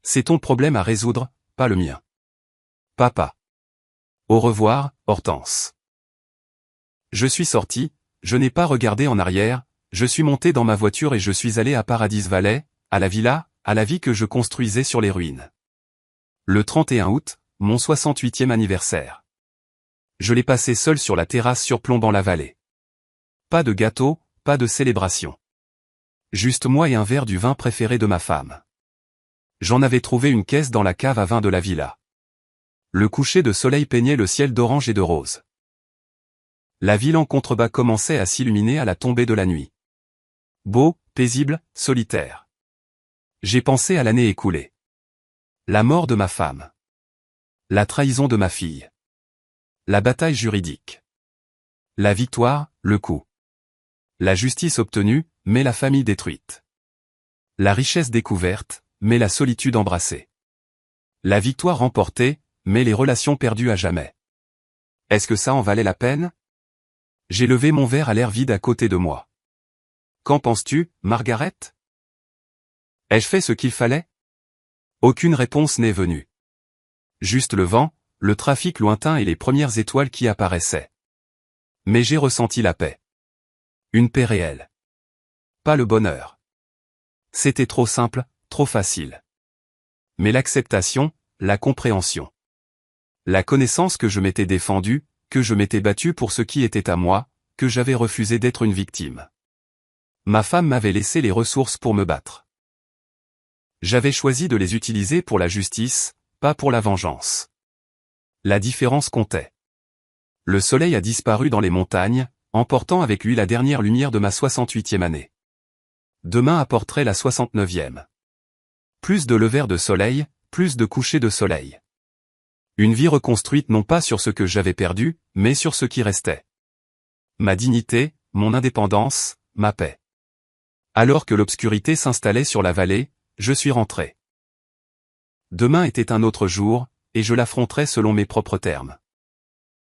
C'est ton problème à résoudre, pas le mien. Papa. Au revoir, Hortense. Je suis sorti, je n'ai pas regardé en arrière, je suis monté dans ma voiture et je suis allé à Paradise Valley, à la villa, à la vie que je construisais sur les ruines. Le 31 août, mon 68e anniversaire. Je l'ai passé seul sur la terrasse surplombant la vallée. Pas de gâteau, pas de célébration. Juste moi et un verre du vin préféré de ma femme. J'en avais trouvé une caisse dans la cave à vin de la villa. Le coucher de soleil peignait le ciel d'orange et de rose. La ville en contrebas commençait à s'illuminer à la tombée de la nuit. Beau, paisible, solitaire. J'ai pensé à l'année écoulée. La mort de ma femme. La trahison de ma fille. La bataille juridique. La victoire, le coup. La justice obtenue, mais la famille détruite. La richesse découverte, mais la solitude embrassée. La victoire remportée, mais les relations perdues à jamais. Est-ce que ça en valait la peine? J'ai levé mon verre à l'air vide à côté de moi. Qu'en penses-tu, Margaret? Ai-je fait ce qu'il fallait? Aucune réponse n'est venue. Juste le vent, le trafic lointain et les premières étoiles qui apparaissaient. Mais j'ai ressenti la paix. Une paix réelle. Pas le bonheur. C'était trop simple, trop facile. Mais l'acceptation, la compréhension. La connaissance que je m'étais défendu, que je m'étais battu pour ce qui était à moi, que j'avais refusé d'être une victime. Ma femme m'avait laissé les ressources pour me battre. J'avais choisi de les utiliser pour la justice, pas pour la vengeance. La différence comptait. Le soleil a disparu dans les montagnes, emportant avec lui la dernière lumière de ma 68e année. Demain apporterait la 69e. Plus de levers de soleil, plus de couchers de soleil. Une vie reconstruite non pas sur ce que j'avais perdu, mais sur ce qui restait. Ma dignité, mon indépendance, ma paix. Alors que l'obscurité s'installait sur la vallée, je suis rentré. Demain était un autre jour, et je l'affronterai selon mes propres termes.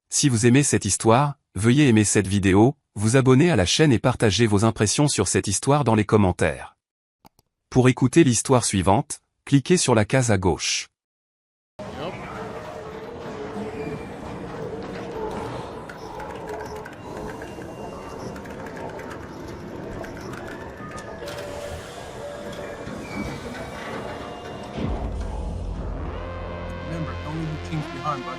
Si vous aimez cette histoire, veuillez aimer cette vidéo, vous abonner à la chaîne et partager vos impressions sur cette histoire dans les commentaires. Pour écouter l'histoire suivante, cliquez sur la case à gauche. Remember, don't leave the teams behind, bud.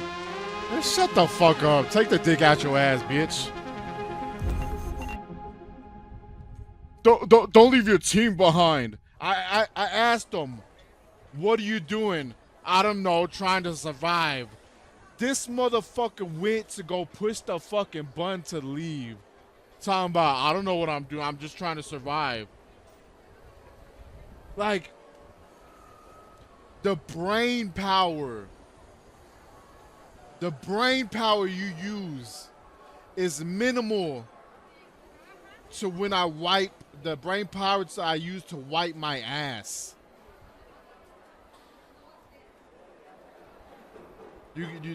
Man, shut the fuck up. Take the dick out your ass, bitch. Don't leave your team behind. I asked them, what are you doing? I don't know, trying to survive. This motherfucker went to go push the fucking button to leave. Talking about, I don't know what I'm doing. I'm just trying to survive. Like, the brain power you use is minimal to when I wipe the brain power I use to wipe my ass.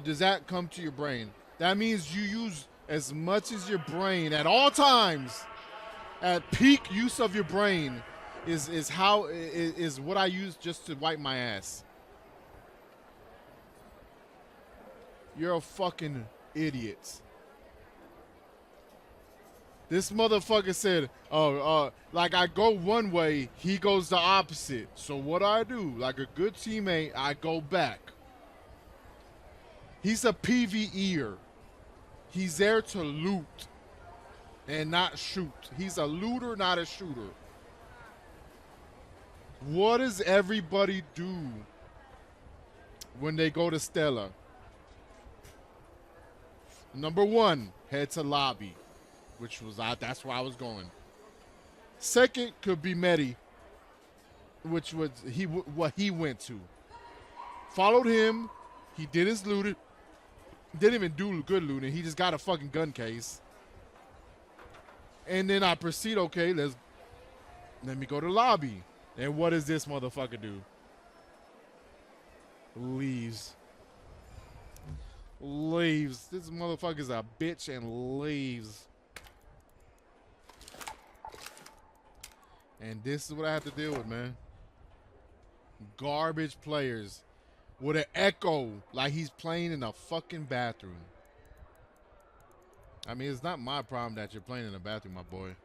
Does that come to your brain? That means you use as much as your brain at all times. At peak use of your brain is what I use just to wipe my ass. You're a fucking idiot. This motherfucker said, like I go one way, he goes the opposite. So what I do, like a good teammate, I go back. He's a PvEer. He's there to loot and not shoot. He's a looter, not a shooter. What does everybody do when they go to Stella? Number one, head to lobby, which was that's where I was going. Second could be Medi, which was what he went to. Followed him. He did his looting. Didn't even do good looting. He just got a fucking gun case. And then I proceed, okay, let me go to lobby. And what does this motherfucker do? Leaves. Leaves. This motherfucker's a bitch and leaves. And this is what I have to deal with, man. Garbage players with an echo like he's playing in a fucking bathroom. I mean, it's not my problem that you're playing in a bathroom, my boy.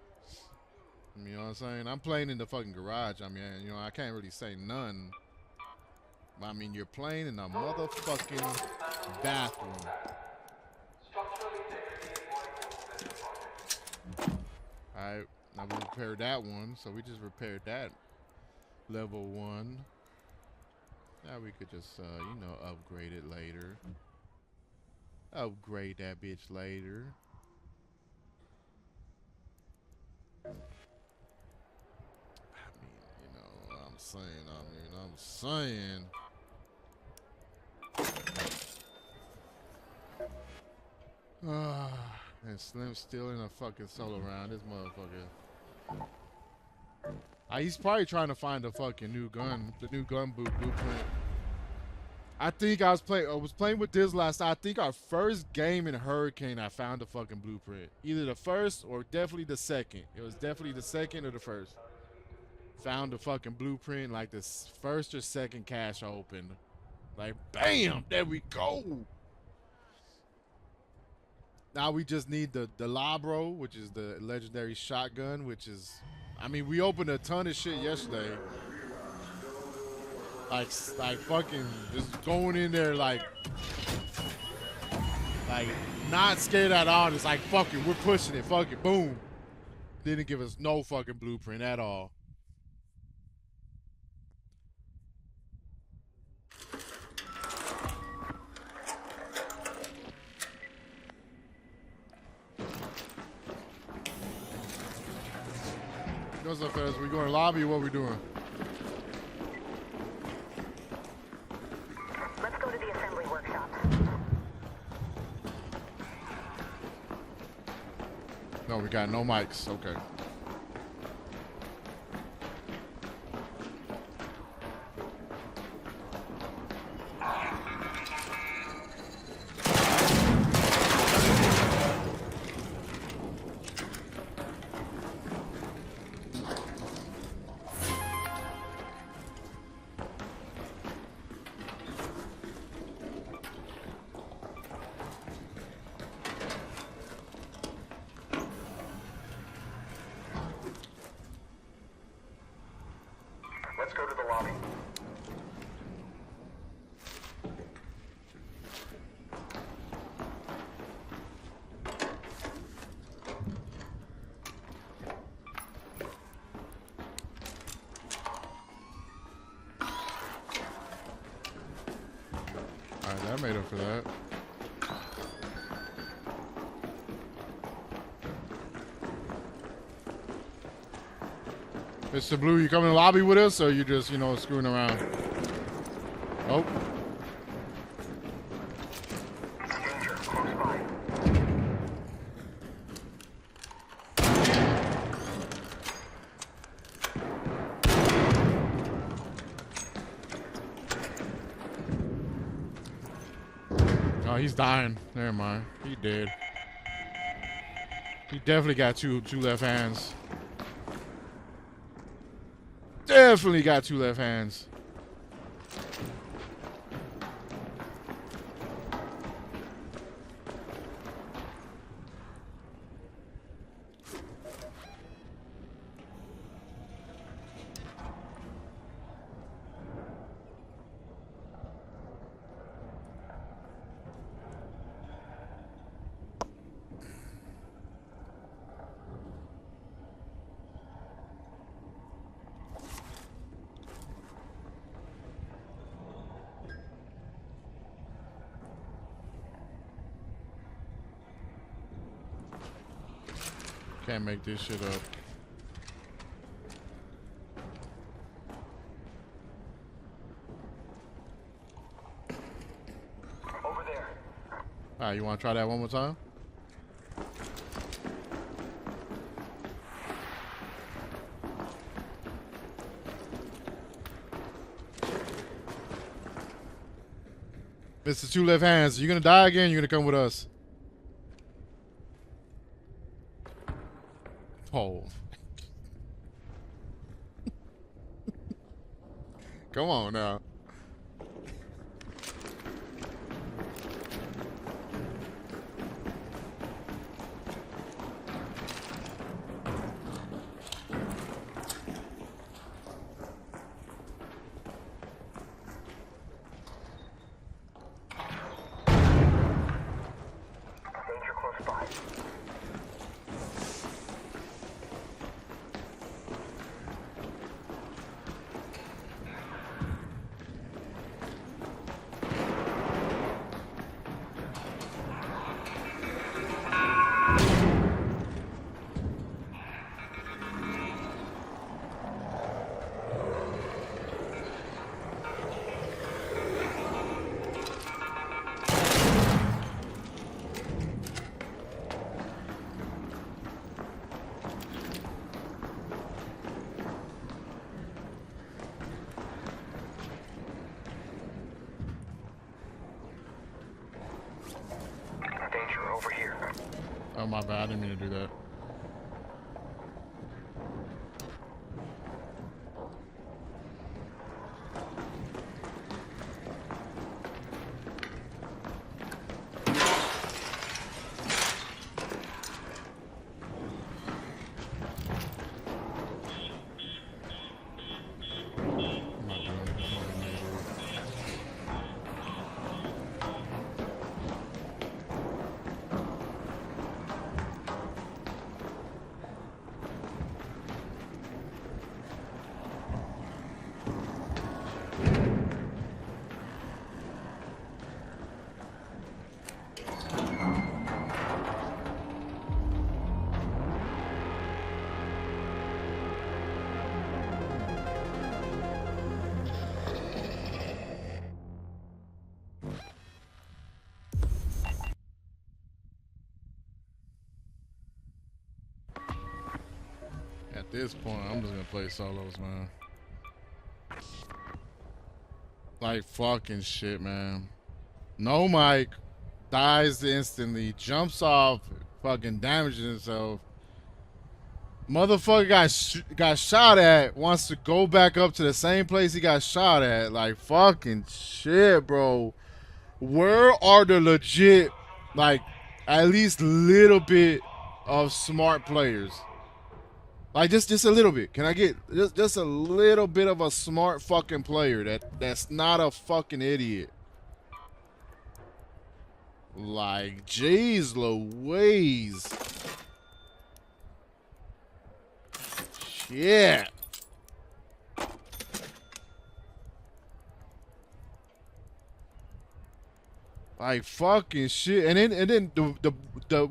You know what I'm saying? I'm playing in the fucking garage. I mean, you know, I can't really say none. I mean, you're playing in a motherfucking bathroom. Alright, now we repaired that one, so we just repaired that level 1. Now we could just, you know, upgrade it later. Upgrade that bitch later. I'm saying. And Slim's still in a fucking solo round. This motherfucker. He's probably trying to find the fucking new gun, the new gun blueprint. I think I was playing with Diz last night. I think our first game in Hurricane, I found the fucking blueprint. Either the first or definitely the second. It was definitely the second or the first. Found the fucking blueprint, like the first or second cache opened. Like, bam, there we go. Now we just need the Labro, which is the legendary shotgun, which is, I mean, we opened a ton of shit yesterday. Like fucking just going in there like not scared at all. It's like, fuck it, we're pushing it, fuck it, boom. Didn't give us no fucking blueprint at all. What's up, fellas? We going to lobby or what we doing? Let's go to the assembly workshop. No, we got no mics. Okay. Let's go to the lobby. Alright, that made up for that. Mr. Blue, you coming to the lobby with us, or you just, you know, screwing around? Oh. Danger, close by. Oh, he's dying. Never mind. He dead. He definitely got two left hands. Definitely got two left hands. Can't make this shit up. Over there. Alright, you wanna try that one more time? Mr. Two Left Hands, you gonna die again? You're gonna come with us. Oh. Come on now. Danger close by. Danger over here. Oh my bad, I didn't mean to do that. I'm not doing it. I'm not gonna do it. At this point, I'm just gonna play solos, man. Like fucking shit, man. No mic, dies instantly, jumps off, fucking damages himself. Motherfucker got shot at, wants to go back up to the same place he got shot at. Like fucking shit, bro. Where are the legit, like, at least little bit of smart players? Like just a little bit. Can I get just a little bit of a smart fucking player that's not a fucking idiot? Like, jeez Louise. Shit. Like fucking shit. And then the